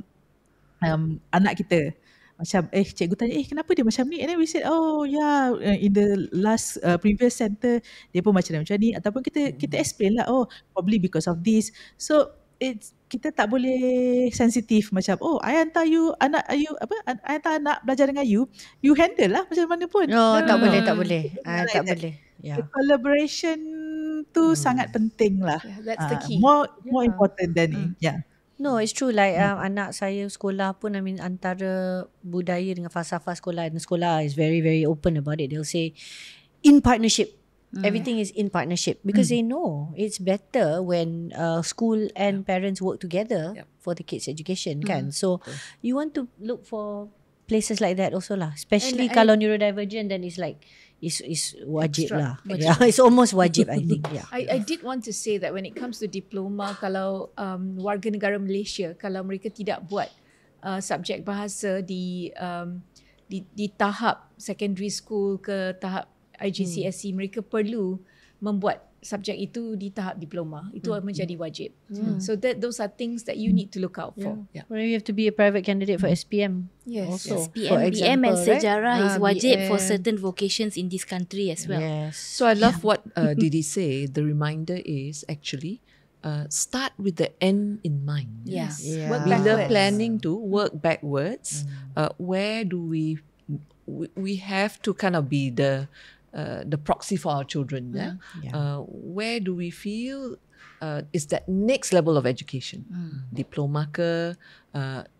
anak kita. Macam cikgu tanya kenapa dia macam ni, and then we said in the last previous center dia pun macam ni, ataupun kita explain lah, probably because of this. So kita tak boleh sensitif macam I hantar anak belajar dengan you handle lah macam mana pun. Tak boleh tak boleh. The collaboration tu sangat penting lah. That's the key. More important than ni. No, it's true. Like anak saya sekolah pun, antara budaya dengan falsafah sekolah, and sekolah is very very open about it. They'll say in partnership. Everything is in partnership because they know it's better when school and parents work together for the kids' education, kan? So you want to look for places like that also lah. Especially kalau neurodivergent, then it's like is wajib lah. Yeah, it's almost wajib, I think. Yeah. I did want to say that when it comes to diploma, kalau warga negara Malaysia, kalau mereka tidak buat subjek bahasa di tahap secondary school ke tahap IGCSE, mereka perlu membuat subjek itu di tahap diploma. Itu menjadi wajib. So those are things that you need to look out for. Or you have to be a private candidate for SPM. Yes. Also, SPM, for BM example, and sejarah is wajib for BM. certain vocations in this country as well. Yes. So I love what Didi say. The reminder is actually start with the end in mind. Yeah. Work Bila backwards. planning to work backwards, where do we have to kind of be the proxy for our children. Where do we feel is that next level of education? Diploma ke,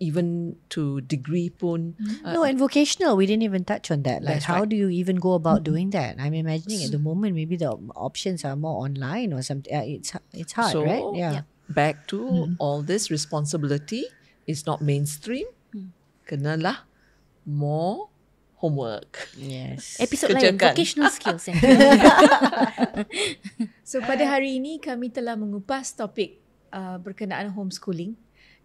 even to degree pun. No, and vocational, we didn't even touch on that. Like, That's how right. do you even go about doing that? I'm imagining at the moment maybe the options are more online or something. It's hard, So, right? Yeah. back to all this responsibility is not mainstream. Kenalah more homework. Yes. Episode lain, Kerjakan. vocational skills. So pada hari ini kami telah mengupas topik berkenaan homeschooling,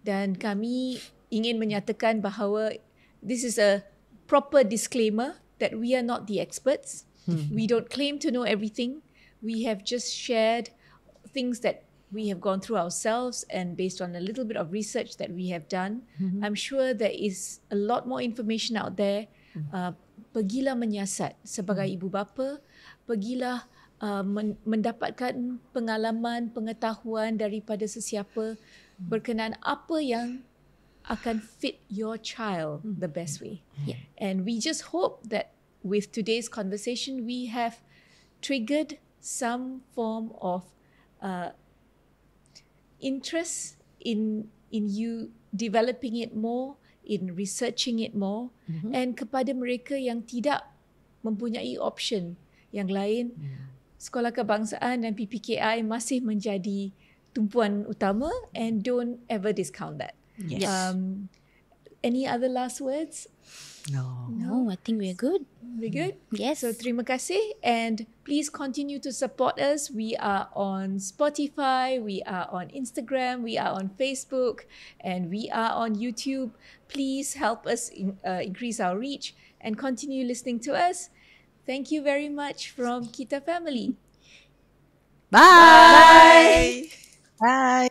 dan kami ingin menyatakan bahawa this is a proper disclaimer that we are not the experts. We don't claim to know everything. We have just shared things that we have gone through ourselves and based on a little bit of research that we have done. I'm sure there is a lot more information out there. Pergilah menyiasat sebagai ibu bapa, pergilah mendapatkan pengalaman, pengetahuan daripada sesiapa berkenaan apa yang akan fit your child the best way. And we just hope that with today's conversation we have triggered some form of interest in you developing it more, in researching it more, and kepada mereka yang tidak mempunyai option yang lain, Sekolah Kebangsaan dan PPKI masih menjadi tumpuan utama, and don't ever discount that. Yes. Any other last words? No, I think we're good. We're good? Yes. So terima kasih, and please continue to support us. We are on Spotify, we are on Instagram, we are on Facebook, and we are on YouTube. Please help us increase our reach and continue listening to us. Thank you very much from Kita Family. Bye. Bye.